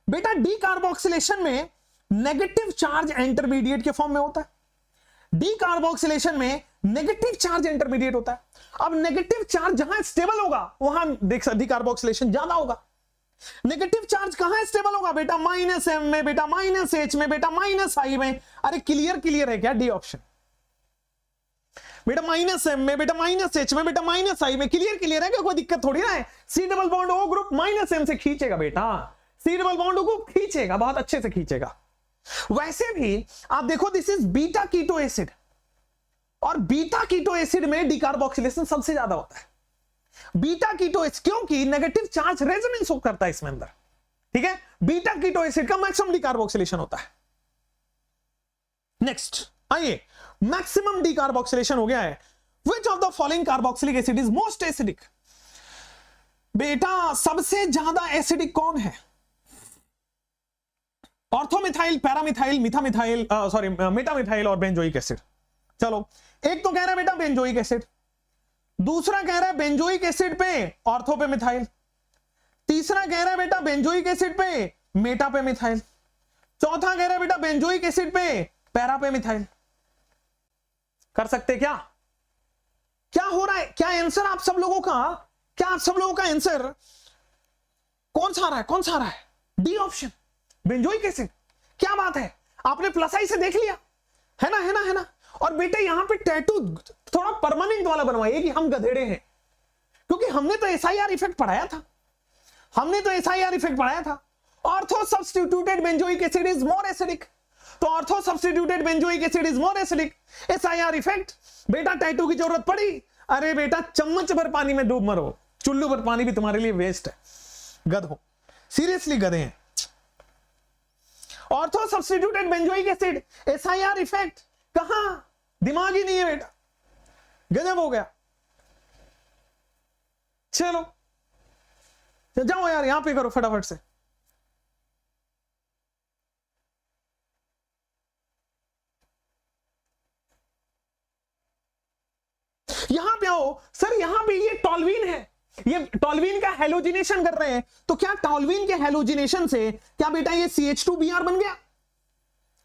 [SPEAKER 2] बेटा डीकार्बोक्सिलेशन में नेगेटिव चार्ज इंटरमीडिएट के फॉर्म में होता है। डीकार्बोक्सिलेशन में नेगेटिव चार्ज इंटरमीडिएट होता है। अब नेगेटिव चार्ज जहां स्टेबल होगा वहां देख डीकार्बोक्सिलेशन ज्यादा होगा। नेगेटिव चार्ज कहां स्टेबल होगा बेटा? माइनस एम में, बेटा माइनस एच में, बेटा माइनस आई में। अरे क्लियर है क्या? D option. बेटा माइनस एम में, बेटा माइनस एच में, बेटा माइनस आई में। क्लियर है क्या? कोई दिक्कत थोड़ी ना है। C double bond O group minus M से खींचेगा बेटा, सी डबल बॉन्ड को खींचेगा, बहुत अच्छे से खींचेगा। वैसे भी आप देखो this is beta keto acid, और बीटा कीटो एसिड में डीकार्बोक्सिलेशन सबसे ज्यादा होता है। बीटा कीटो एसिड क्योंकि नेगेटिव चार्ज रेजोनेंस करता है इसमें अंदर, ठीक है। बीटा कीटो एसिड का मैक्सिमम डीकार्बोक्सिलेशन होता है। नेक्स्ट आइए, मैक्सिमम डीकार्बोक्सिलेशन हो गया है। Which of the following carboxylic acid is most acidic? बेटा सबसे ज्यादा एसिडिक कौन है? ऑर्थोमिथाइल, पैरामिथाइल, मिथामिथाइल, सॉरी मेटामिथाइल और बेंजोइक एसिड। चलो एक तो कह रहा है बेटा बेंजोइक एसिड, दूसरा कह रहा है बेंजोइक एसिड पे ऑर्थो पे मिथाइल, तीसरा कह रहा है बेटा बेंजोइक एसिड पे मेटा पे मिथाइल, चौथा कह रहा है बेटा बेंजोइक एसिड पे पैरा पे मिथाइल। कर सकते क्या? क्या हो रहा है? क्या आंसर आप सब लोगों का, क्या आप सब लोगों का आंसर कौन सा आ रहा है? कौन सा आ रहा है? D option, benzoic acid. क्या बात है, आपने प्लस आई से देख लिया है ना, है ना, है ना। और बेटे यहां पे टैटू थोड़ा परमानेंट वाला बनवाइए कि हम गधेड़े हैं, क्योंकि हमने तो एसआईआर इफेक्ट पढ़ाया था, हमने तो एसआईआर इफेक्ट पढ़ाया था। Ortho substituted benzoic acid is more acidic, तो ortho substituted benzoic acid is more acidic. SIR effect, बेटा टैटू की जरूरत पड़ी, अरे बेटा चम्मच भर पानी में डूब मरो, चुल्लू भर पानी भी तुम्हारे लिए वेस्ट है, गधो, सीरियसली गधे हैं। Ortho substituted benzoic acid, SIR effect कहां? दिमाग ही नहीं है बेटा, गजब हो गया। चलो जाओ यार, यहां पे करो फटाफट से। यहां पे आओ सर, यहां पे ये टॉल्वीन है, ये टॉल्वीन का हेलोजिनेशन कर रहे हैं, तो क्या टॉल्वीन के हेलोजिनेशन से क्या बेटा ये CH2Br बन गया?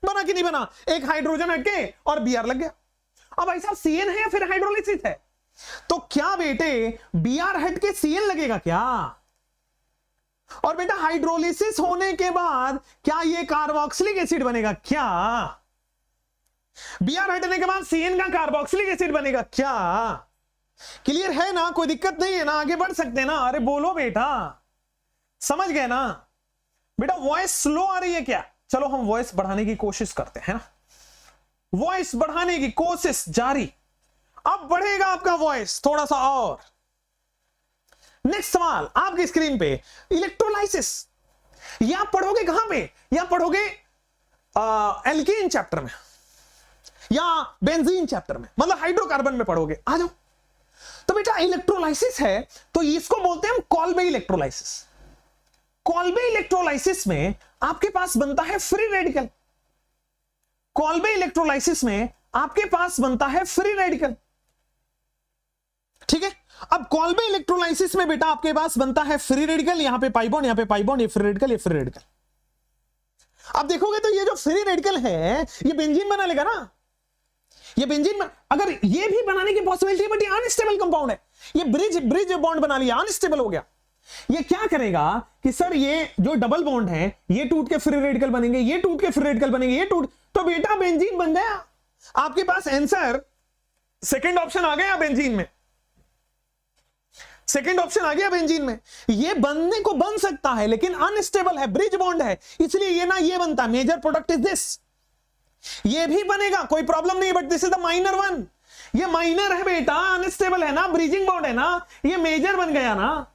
[SPEAKER 2] बना कि नहीं बना? एक हाइड्रोजन हटके और Br लग गया। अब ऐसा CN है या फिर हाइड्रोलिसिस है? तो क्या बेटे Br हट के CN लगेगा क्या? और बेटा हाइड्रोलिसिस होने के बाद क्या ये कार्बोक्सिलिक एसिड बनेगा क्या? Br हटने के बाद CN का कार्बोक्सिलिक एसिड बनेगा क्या? क्लियर है ना? कोई दिक्कत नहीं है ना? आगे बढ़ सकते हैं ना? अरे बोलो बेटा, समझ गए ना? बेटा वॉइस स्लो आ रही है क्या? चलो हम वॉइस बढ़ाने की कोशिश करते हैं ना, वॉइस बढ़ाने की कोशिश जारी। अब बढ़ेगा आपका वॉइस थोड़ा सा और। नेक्स्ट सवाल आपकी स्क्रीन पे, इलेक्ट्रोलाइसिस। या पढ़ोगे कहां पे? या पढ़ोगे एल्कीन चैप्टर में या बेंजीन चैप्टर में, मतलब हाइड्रोकार्बन में पढ़ोगे। आ जाओ। तो बेटा इलेक्ट्रोलाइसिस है तो इसको बोलते हैं हम कॉल्बे इलेक्ट्रोलाइसिस। कॉल्बे इलेक्ट्रोलाइसिस में आपके पास बनता है फ्री रेडिकल। कॉल्बे इलेक्ट्रोलाइसिस में आपके पास बनता है फ्री रेडिकल, ठीक है। अब कॉल्बे इलेक्ट्रोलाइसिस में बेटा आपके पास बनता है फ्री रेडिकल, यहां पे पाई बॉन्ड, यहां पे पाई बॉन्ड, ये फ्री रेडिकल, ये फ्री रेडिकल। अब देखोगे तो ये जो फ्री रेडिकल है ये बेंजीन बना लेगा ना, ये बेंजीन अगर ये भी बनाने की पॉसिबिलिटी, बट ये अनस्टेबल कंपाउंड है, ये ब्रिज बॉन्ड बना लिया, अनस्टेबल हो गया। ये क्या करेगा कि सर ये जो डबल बॉन्ड है ये टूट के फ्री रेडिकल बनेंगे, ये टूट के फ्री रेडिकल बनेंगे, ये टूट, तो बेटा बेंजीन बन गया। आपके पास आंसर सेकंड ऑप्शन आ गया बेंजीन में, सेकंड ऑप्शन आ गया बेंजीन में। ये बनने को बन सकता है लेकिन अनस्टेबल है, ब्रिज बॉन्ड है, इसलिए ये ना ये बनता। मेजर प्रोडक्ट इज दिस, ये भी बनेगा, कोई प्रॉब्लम नहीं, but this is the minor one. ये माइनर है बेटा, अनस्टेबल है ना, ब्रिजिंग बॉन्ड है ना, ये मेजर बन गया ना।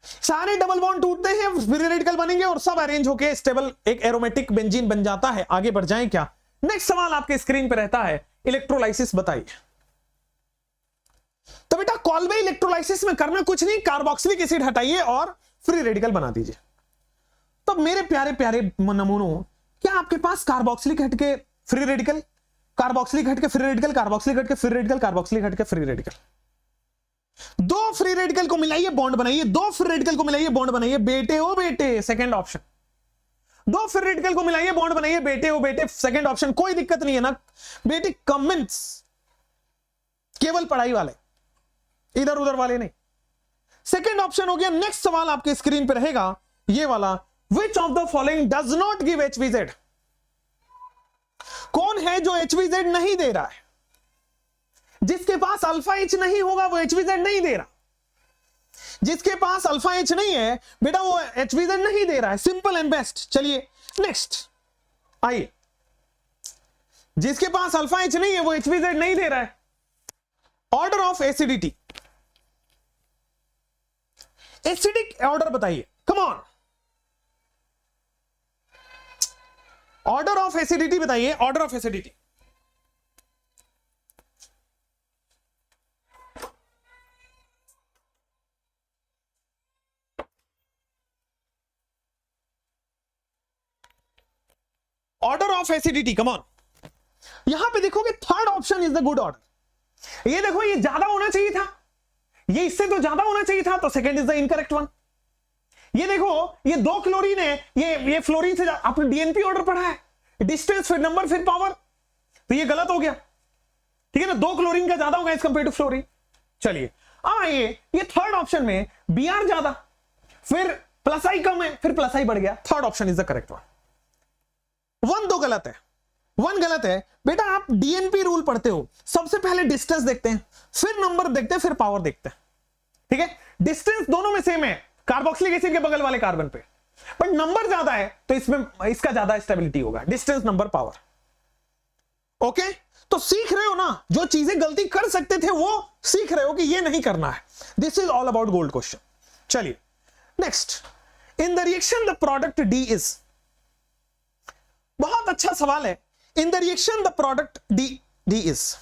[SPEAKER 2] सारे डबल बॉन्ड टूटते हैं, फ्री रेडिकल बनेंगे और सब अरेंज होके स्टेबल एक एरोमेटिक बेंजीन बन जाता है। आगे बढ़ जाएं क्या? नेक्स्ट सवाल आपके स्क्रीन पे रहता है, इलेक्ट्रोलाइसिस बताइए। तो बेटा कॉल्बे इलेक्ट्रोलाइसिस में करना कुछ नहीं, कार्बोक्सिलिक एसिड हटाइए और फ्री रेडिकल बना दीजिए। तो मेरे प्यारे प्यारे नमूनों, क्या आपके पास कार्बोक्सिलिक हट के फ्री रेडिकल, कार्बोक्सिलिक हट के फ्री रेडिकल, कार्बोक्सिलिक हट के फ्री रेडिकल, कार्बोक्सिलिक हट के फ्री रेडिकल, दो फ्री रेडिकल को मिलाइए बॉन्ड बनाइए, दो फ्री रेडिकल को मिलाइए बॉन्ड बनाइए, बेटे ओ बेटे, सेकंड ऑप्शन। दो फ्री रेडिकल को मिलाइए बॉन्ड बनाइए, बेटे ओ बेटे, सेकंड ऑप्शन। कोई दिक्कत नहीं है ना बेटे, कमेंट्स केवल पढ़ाई वाले, इधर उधर वाले नहीं। सेकंड ऑप्शन हो गया। नेक्स्ट सवाल आपके स्क्रीन पे रहेगा ये वाला, विच of the following does not give HVZ? कौन है जो HVZ नहीं दे रहा है? जिसके पास अल्फा H नहीं होगा वो HVZ नहीं दे रहा। जिसके पास अल्फा H नहीं है बेटा वो HVZ नहीं दे रहा है, सिंपल एंड बेस्ट। चलिए नेक्स्ट आइए, जिसके पास अल्फा H नहीं है वो HVZ नहीं दे रहा है। Order of acidity, acidic order बताइए, come on, order of acidity बताइए, order of acidity. Order of acidity, come on. यहां पे देखोगे third option is the good order. ये देखो ये ज्यादा होना चाहिए था, ये इससे तो ज्यादा होना चाहिए था, तो second is the incorrect one. ये देखो ये दो क्लोरीन है, ये फ्लोरीन से आपने डीएनपी ऑर्डर पढ़ा है, डिस्टेंस फिर नंबर फिर पावर, तो ये गलत हो गया। ठीक है ना, दो क्लोरीन का ज्यादा होगा एज कंपेयर टू फ्लोरीन। चलिए आइए, ये थर्ड ऑप्शन में Br ज्यादा, फिर प्लस आई कम है, फिर प्लस आई बढ़ गया। Third option is the correct one. One दो गलत है, वन गलत है बेटा। आप डीएनपी रूल पढ़ते हो, सबसे पहले डिस्टेंस देखते हैं, फिर नंबर देखते हैं, फिर पावर देखते हैं। ठीक है, डिस्टेंस दोनों में सेम है कार्बोक्सिलिक एसिड के बगल वाले कार्बन पे, बट नंबर ज्यादा है तो इसमें इसका ज्यादा स्टेबिलिटी होगा, डिस्टेंस नंबर पावर। ओके, तो सीख रहे हो ना, जो चीजें गलती कर सकते थे वो सीख रहे हो कि ये नहीं करना है। This is all about gold question. चलिए next, in the reaction the product D is, बहुत अच्छा सवाल है। In the reaction the product D is,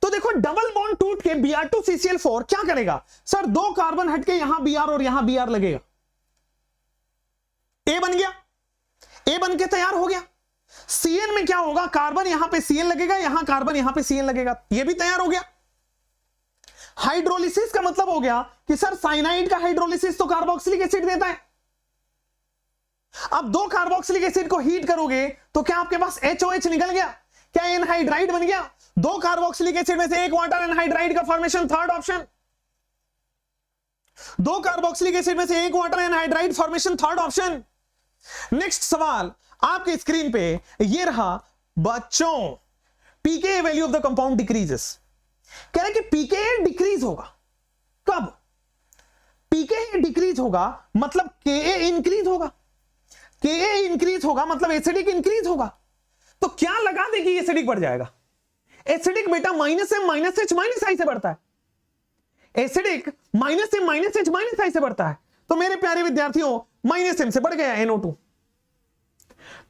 [SPEAKER 2] तो देखो डबल बॉन्ड टूट के Br2CCl4 क्या करेगा सर, दो कार्बन हटके यहां Br और यहां Br लगेगा, A बन गया, A बन के तैयार हो गया। Cn में क्या होगा, कार्बन यहां पे Cn लगेगा, यहां कार्बन यहां पे Cn लगेगा, ये भी तैयार हो गया। हाइड्रोलिसिस का मतलब हो गया कि सर साइनाइड का हाइड्रोलिसिस तो कार्बोक्सिलिक एसिड देता है। अब दो कार्बोक्सिलिक एसिड को हीट करोगे तो क्या आपके पास HOH निकल गया, क्या एनहाइड्राइड बन गया? दो कार्बोक्सिलिक एसिड में से एक वाटर एनहाइड्राइड का फॉर्मेशन, थर्ड ऑप्शन। दो कार्बोक्सिलिक एसिड में से एक water anhydride formation, third option. Next सवाल आपके स्क्रीन पे ये रहा बच्चों, pK value of the compound decreases. कह रहे कि पीके डिक्रीज होगा कब? पीके डिक्रीज होगा मतलब के इंक्रीज होगा, के इंक्रीज होगा मतलब एसिडिक इंक्रीज होगा। तो क्या लगा दे कि एसिडिक बढ़ जाएगा? एसिडिक बेटा -M -H -I से बढ़ता है, एसिडिक -M -H -I से बढ़ता है। तो मेरे प्यारे विद्यार्थियों -M से बढ़ गया NO2।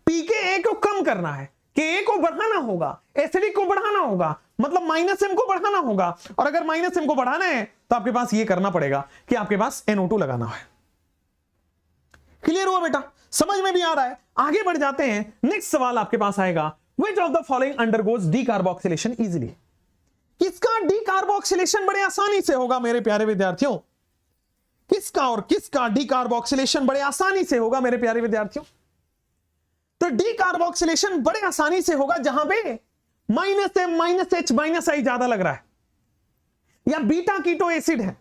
[SPEAKER 2] पीके को कम करना है, के को बढ़ाना होगा, एसिडिक को बढ़ाना होगा, मतलब -M को बढ़ाना होगा। और अगर -M को बढ़ाना है तो आपके पास ये करना पड़ेगा कि आपके पास NO2 लगाना है। क्लियर हुआ बेटा, समझ में भी आ रहा है? आगे बढ़ जाते हैं। नेक्स्ट सवाल आपके पास आएगा, which of the following undergoes decarboxylation easily? किसका डीकार्बोक्सिलेशन बड़े आसानी से होगा मेरे प्यारे विद्यार्थियों? किसका और किसका डीकार्बोक्सिलेशन बड़े आसानी से होगा मेरे प्यारे विद्यार्थियों? तो डीकार्बोक्सिलेशन बड़े आसानी से होगा जहां पे -M -H -I ज्यादा लग रहा है या बीटा कीटो एसिड है।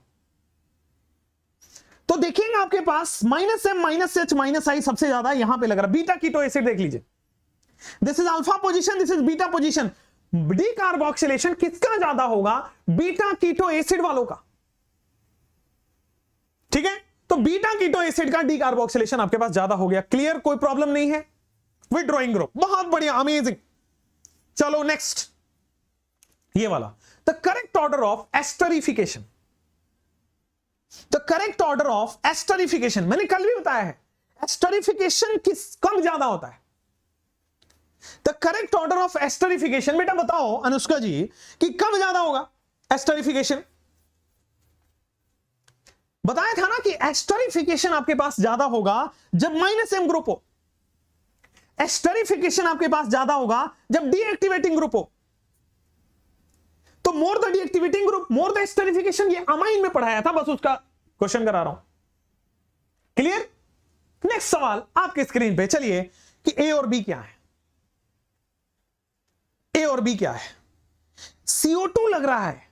[SPEAKER 2] तो देखिएगा आपके पास -M -H -I सबसे ज्यादा यहां पे लग रहा है। बीटा कीटो एसिड देख लीजिए, this is alpha position, this is beta position. Decarboxylation किसका ज्यादा होगा? बीटा कीटो एसिड वालों का। ठीक है, तो बीटा कीटो एसिड का डीकार्बोक्सिलेशन आपके पास ज्यादा हो गया। क्लियर, कोई प्रॉब्लम नहीं है? विथड्रॉइंग ग्रुप, बहुत बढ़िया, अमेजिंग। चलो नेक्स्ट, ये वाला, the correct order of esterification. The correct order of esterification, मैंने कल भी बताया है, एस्टरिफिकेशन किस कब ज्यादा होता है? The correct order of esterification, बेटा बताओ अनुष्का जी कि कब ज्यादा होगा एस्टरिफिकेशन? बताया था ना कि एस्टरिफिकेशन आपके पास ज्यादा होगा जब -M ग्रुप हो, एस्टरिफिकेशन आपके पास ज्यादा होगा जब डीएक्टिवेटिंग ग्रुप हो। तो तो more the deactivating group, more the esterification, ये अमाइन में पढ़ाया था, बस उसका क्वेश्चन करा रहा हूं। क्लियर? नेक्स्ट सवाल आपके स्क्रीन पे, चलिए कि ए और बी क्या है। ए और बी क्या है? CO2 लग रहा है,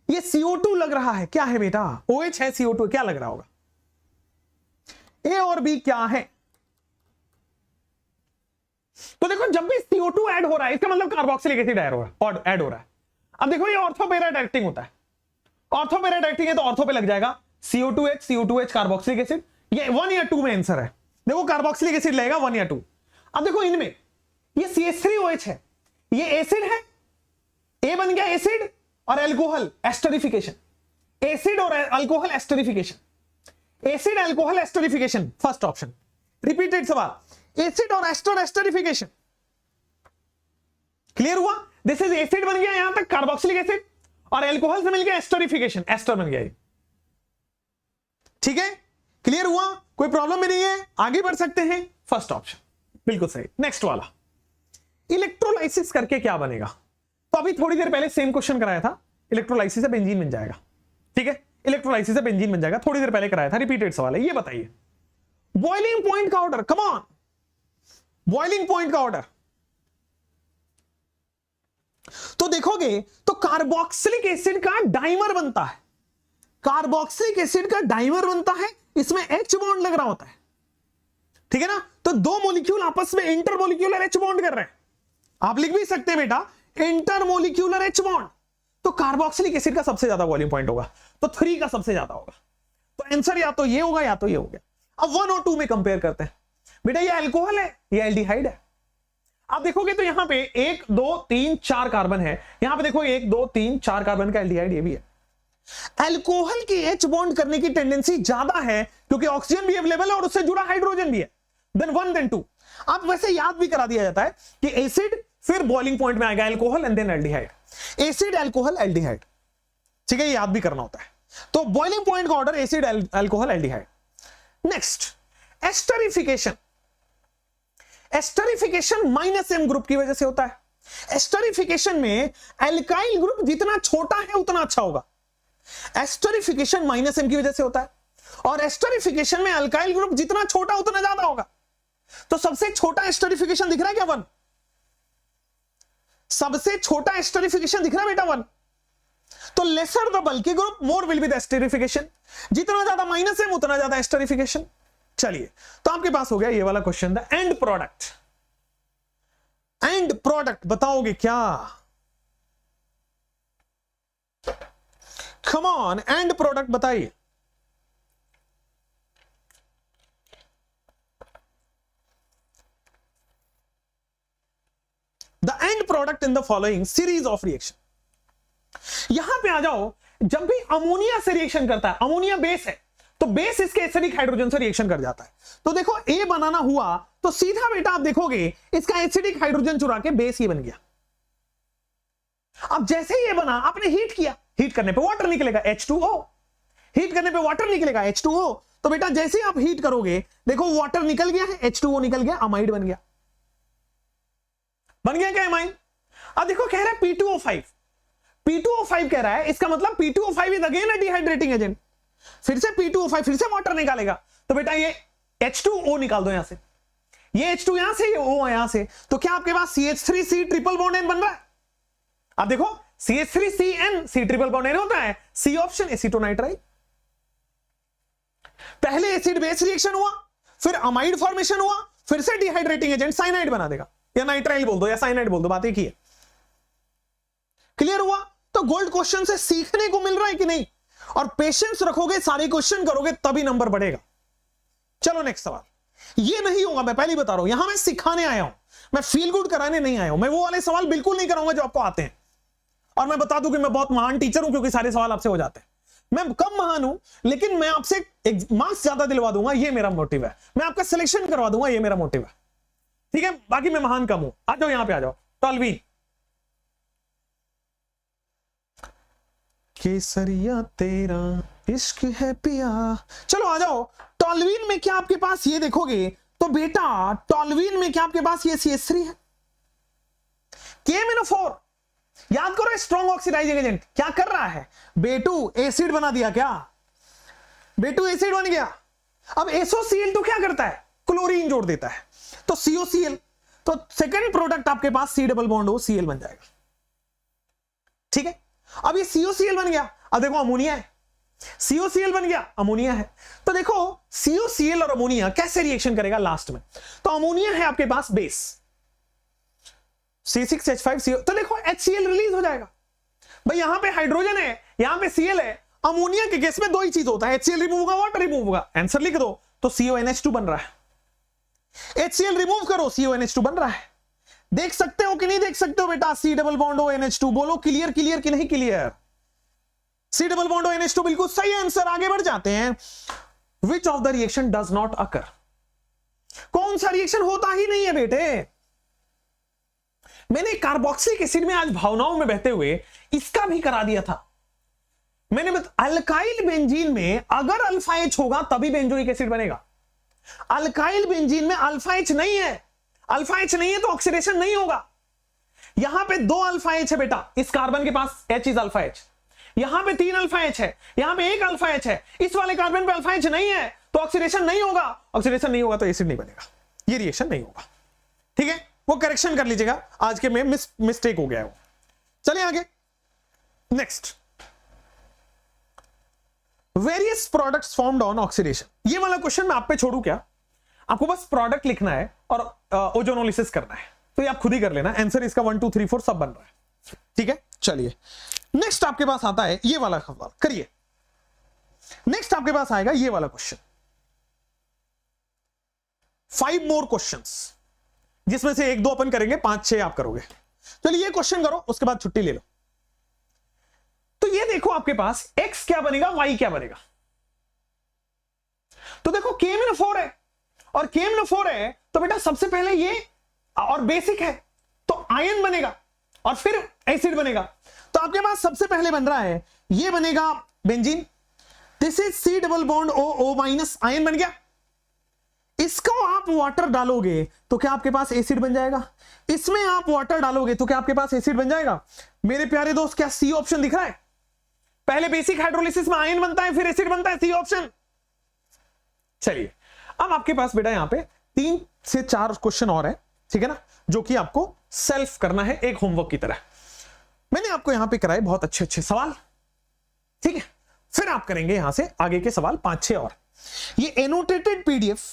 [SPEAKER 2] ये CO2 लग रहा है, क्या है बेटा? OH है, CO2 क्या लग रहा होगा? ए और बी क्या है? तो देखो जब भी CO2 ऐड हो रहा है इसका मतलब कार्बोक्सिलिक एसिड ऐड हो रहा है। अब देखो ये ऑर्थो पैरा डायरेक्टिंग होता है, ऑर्थो पैरा डायरेक्टिंग है तो ऑर्थो पे लग जाएगा CO2H कार्बोक्सिलिक एसिड। ये 1 या 2 में आंसर है। देखो कार्बोक्सिलिक एसिड लगेगा 1 या 2। अब देखो इनमें ये CH3OH है, ये एसिड है, ए बन गया एसिड और अल्कोहल एस्टरिफिकेशन, एसिड और alcohol esterification, acid alcohol esterification, first option. Repeated सवाल, एसिड और एस्टर एस्टरिफिकेशन। क्लियर हुआ? दिस इज एसिड बन गया यहां तक कार्बोक्सिलिक एसिड और अल्कोहल से मिल गया एस्टरिफिकेशन, एस्टर बन गया ये। ठीक है, क्लियर हुआ? कोई प्रॉब्लम भी नहीं है, आगे बढ़ सकते हैं। फर्स्ट ऑप्शन बिल्कुल सही। नेक्स्ट वाला, इलेक्ट्रोलाइसिस करके क्या बनेगा? तो अभी थोड़ी देर पहले सेम क्वेश्चन कराया था, इलेक्ट्रोलाइसिस से बेंजीन बन जाएगा। ठीक है, इलेक्ट्रोलाइसिस से बेंजीन बन जाएगा, थोड़ी देर पहले कराया था, रिपीटेड सवाल है। ये बताइए बॉइलिंग पॉइंट का order, come on, boiling point का ऑर्डर। तो देखोगे तो कार्बोक्सिलिक एसिड का डाइमर बनता है, कार्बोक्सिलिक एसिड का डाइमर बनता है, इसमें H बॉन्ड लग रहा होता है। ठीक है ना? तो दो मॉलिक्यूल आपस में इंटरमोलिक्यूलर H बॉन्ड कर रहे हैं। आप लिख भी सकते हैं बेटा इंटरमोलिक्यूलर H बॉन्ड। तो कार्बोक्सिलिक एसिड का सबसे ज्यादा बॉइलिंग पॉइंट होगा, तो 3 का सबसे ज्यादा होगा। तो आंसर या तो ये होगा या तो ये हो गया। अब 1 और 2 में कंपेयर करते हैं। बेटा ये अल्कोहल है, ये एल्डिहाइड है। आप देखोगे तो यहां पे 1 2 3 4 कार्बन है, यहां पे देखो 1 2 3 4 कार्बन का एल्डिहाइड ये भी है। अल्कोहल की H बॉन्ड करने की टेंडेंसी ज्यादा है क्योंकि ऑक्सीजन भी अवेलेबल है और उससे जुड़ा हाइड्रोजन भी है, देन 1 देन 2। आप वैसे याद भी करा दिया जाता है कि एसिड फिर बॉइलिंग पॉइंट में आएगा alcohol and then aldehyde, acid alcohol aldehyde. ठीक है, ये याद भी करना होता है। तो बॉइलिंग पॉइंट का order acid alcohol aldehyde. Next esterification, esterification -M group की वजह से होता है। एस्टरिफिकेशन में एल्काइल ग्रुप जितना छोटा है उतना अच्छा होगा, एस्टरिफिकेशन -M की वजह से होता है। और एस्टरिफिकेशन में अल्काइल ग्रुप जितना छोटा उतना ज्यादा होगा। तो सबसे छोटा एस्टरिफिकेशन दिख रहा है क्या? 1। सबसे छोटा एस्टरिफिकेशन दिख रहा है बेटा 1। तो lesser the bulky group more will be the esterification, जितना ज्यादा -M उतना ज्यादा एस्टरिफिकेशन। चलिए, तो आपके पास हो गया ये वाला question, the end product. And product बताओगे क्या? कम ऑन, एंड प्रोडक्ट बताइए। The end product in the following series of reaction. यहां पे आ जाओ, जब भी अमोनिया से रिएक्शन करता है, अमोनिया बेस है तो बेस इसके एसिडिक हाइड्रोजन से रिएक्शन कर जाता है। तो देखो ए बनाना हुआ तो सीधा बेटा आप देखोगे इसका एसिडिक हाइड्रोजन चुरा के बेस ही बन गया। अब जैसे ही ये बना आपने हीट किया, हीट करने पे वाटर निकलेगा H2O, हीट करने पे वाटर निकलेगा H2O। तो बेटा जैसे ही आप हीट करोगे देखो वाटर निकल गया है, H2O निकल गया, अमाइड बन गया। बन गया क्या अमाइड? अब देखो कह रहा है P2O5, P2O5 कह रहा है, इसका मतलब P2O5 is again a dehydrating agent. फिर से P2O5 फिर से वाटर निकालेगा, तो बेटा ये H2O निकाल दो यहां से, ये H2 यहां से, ये O यहां से। तो क्या आपके पास CH3C ट्रिपल बॉन्ड N बन रहा है? अब देखो CH3CN, C triple bond N होता है, C ऑप्शन एसीटोनाइट्राइल। पहले एसिड बेस रिएक्शन हुआ, फिर अमाइड फॉर्मेशन हुआ, फिर से डिहाइड्रेटिंग एजेंट साइनाइड बना देगा, या नाइट्राइल बोल दो या साइनाइड बोल दो, बात एक ही है। क्लियर हुआ? तो गोल्ड क्वेश्चन से सीखने को मिल रहा है कि नहीं? और पेशेंस रखोगे, सारे क्वेश्चन करोगे तभी नंबर बढ़ेगा। चलो नेक्स्ट सवाल। ये नहीं होगा, मैं पहले ही बता रहा हूं, यहां मैं सिखाने आया हूं, मैं फील गुड कराने नहीं आया हूं। मैं वो वाले सवाल बिल्कुल नहीं कराऊंगा जो आपको आते हैं। और मैं बता दूं कि मैं बहुत महान टीचर हूं क्योंकि सारे सवाल आपसे हो जाते हैं। मैं कम महान हूं लेकिन मैं आपसे मार्क्स ज्यादा दिलवा दूंगा, ये मेरा मोटिव है। मैं आपका सिलेक्शन करवा दूंगा, ये मेरा मोटिव है। ठीक है, बाकी मैं महान कम हूं। आ जाओ यहां पे, आ जाओ। टॉल्वीन, केसरिया तेरा इश्क है पिया। चलो आ जाओ। टॉल्वीन में क्या आपके पास ये देखोगे तो बेटा टॉल्वीन में क्या आपके पास ये CH3 है, KMnO4 याद करो, स्ट्रॉन्ग ऑक्सीडाइजिंग एजेंट क्या कर रहा है, बेटू एसिड बना दिया, क्या बेटू एसिड बन गया। अब SOCl2 क्या करता है, क्लोरीन जोड़ देता है, तो COCl, तो सेकंड प्रोडक्ट आपके पास C double bond O Cl बन जाएगा। ठीक है, अब ये COCl बन गया, अब देखो अमोनिया है, COCl बन गया, अमोनिया है। तो देखो COCl और अमोनिया कैसे रिएक्शन करेगा लास्ट में, तो अमोनिया है आपके पास बेस C6H5CO, तो देखो HCl रिलीज हो जाएगा। भाई यहां पे हाइड्रोजन है, यहां पे Cl है, अमोनिया के केस में दो ही चीज होता है, HCl रिमूव होगा, वाटर रिमूव होगा, आंसर लिख दो, तो CONH2 बन रहा है। HCl रिमूव करो, CONH2 बन रहा है। देख सकते हो कि नहीं देख सकते हो बेटा, C double bond O NH2, बोलो क्लियर क्लियर कि नहीं clear. C double bond O NH2 बिल्कुल सही आंसर, आगे बढ़ जाते हैं। विच of the reaction does not occur, कौन सा रिएक्शन होता ही नहीं है बेटे। मैंने कार्बोक्सिलिक एसिड में आज भावनाओं में बहते हुए इसका भी करा दिया था। मैंने अल्काइल बेंजीन में अगर अल्फा H होगा तभी बेंजोइक एसिड बनेगा। अल्काइल बेंजीन में अल्फा H नहीं है, अल्फा H नहीं है तो ऑक्सीडेशन नहीं होगा। यहां पे 2 अल्फा H है बेटा, इस कार्बन के पास H इज अल्फा H, यहां पे 3 अल्फा H है, यहां पे 1 अल्फा H है, इस वाले कार्बन पे अल्फा H नहीं है तो ऑक्सीडेशन नहीं होगा, ऑक्सीडेशन नहीं होगा तो एसिड नहीं बनेगा, ये रिएक्शन नहीं होगा। ठीक है, वो करेक्शन कर लीजिएगा, आज के में मिस्टेक हो गया है वो। चलिए आगे, next, various products formed on oxidation. ये वाला क्वेश्चन मैं आप पे छोड़ू क्या, आपको बस प्रोडक्ट लिखना है और ओजोनोलिसिस करना है, तो ये आप खुद ही कर लेना, आंसर इसका 1 2 3 4 सब बन रहा है। ठीक है, चलिए नेक्स्ट आपके पास आता है ये वाला सवाल, करिए। नेक्स्ट आपके पास आएगा ये वाला क्वेश्चन, 5 मोर क्वेश्चंस, जिसमें से 1 2 अपन करेंगे, 5 6 आप करोगे। चलिए ये क्वेश्चन करो, उसके बाद छुट्टी ले लो। तो ये देखो आपके पास x क्या बनेगा, y क्या बनेगा। तो देखो KMnO4 है और KMnO4 है, तो बेटा सबसे पहले ये और बेसिक है तो आयन बनेगा और फिर एसिड बनेगा। तो आपके पास सबसे पहले बन रहा है, ये बनेगा benzene, this is C double bond O ion बन गया। इसको आप वाटर डालोगे तो क्या आपके पास एसिड बन जाएगा, इसमें आप वाटर डालोगे तो क्या आपके पास एसिड बन जाएगा। मेरे प्यारे दोस्त क्या C ऑप्शन दिख रहा है, पहले बेसिक हाइड्रोलिसिस में आयन बनता है फिर एसिड बनता है, C ऑप्शन। चलिए अब आपके पास बेटा यहां पे 3 से 4 क्वेश्चन और है, ठीक है ना, जो कि आपको सेल्फ करना है एक होमवर्क की तरह। मैंने आपको यहां पे कराए बहुत अच्छे अच्छे सवाल, ठीक है, फिर आप करेंगे यहां से आगे के सवाल 5 6 और। ये एनोटेटेड पीडीएफ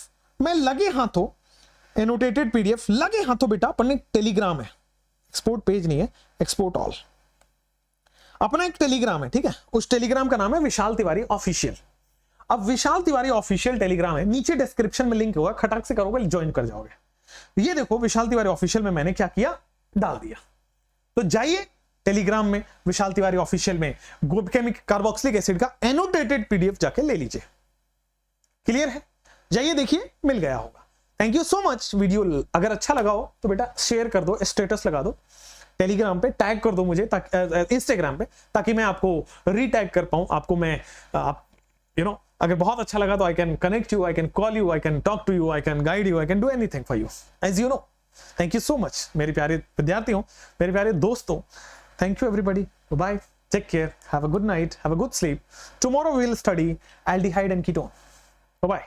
[SPEAKER 2] में लगे हाथों, एनोटेटेड पीडीएफ लगे हाथों बेटा अपने टेलीग्राम है, एक्सपोर्ट पेज नहीं है, एक्सपोर्ट ऑल, अपना एक टेलीग्राम है, ठीक है, उस टेलीग्राम का नाम है विशाल तिवारी ऑफिशियल। अब विशाल तिवारी ऑफिशियल टेलीग्राम है, नीचे डिस्क्रिप्शन में लिंक होगा, खटाक से करोगे ज्वाइन कर जाओगे। ये देखो विशाल तिवारी ऑफिशियल में मैंने क्या किया, डाल दिया। तो जाइए टेलीग्राम में विशाल तिवारी ऑफिशियल में कार्बोक्सिलिक एसिड का एनोटेटेड पीडीएफ जाके ले लीजिए। क्लियर है, जाइए देखिए, मिल गया होगा। Thank you so much. Video अगर अच्छा लगा हो तो बेटा शेयर कर दो, स्टेटस लगा दो, टेलीग्राम पे टैग कर दो मुझे, इंस्टाग्राम पे, ताकि मैं आपको रीटैग कर पाऊं, आपको मैं अगर बहुत अच्छा लगा तो I can connect you, I can call you, I can talk to you, I can guide you, I can do anything for you, as you know. Thank you so much मेरे प्यारे विद्यार्थियों, मेरे प्यारे दोस्तों, thank you everybody, bye, take care, have a good night, have a good sleep. Tomorrow we will study aldehyde and ketone. Bye.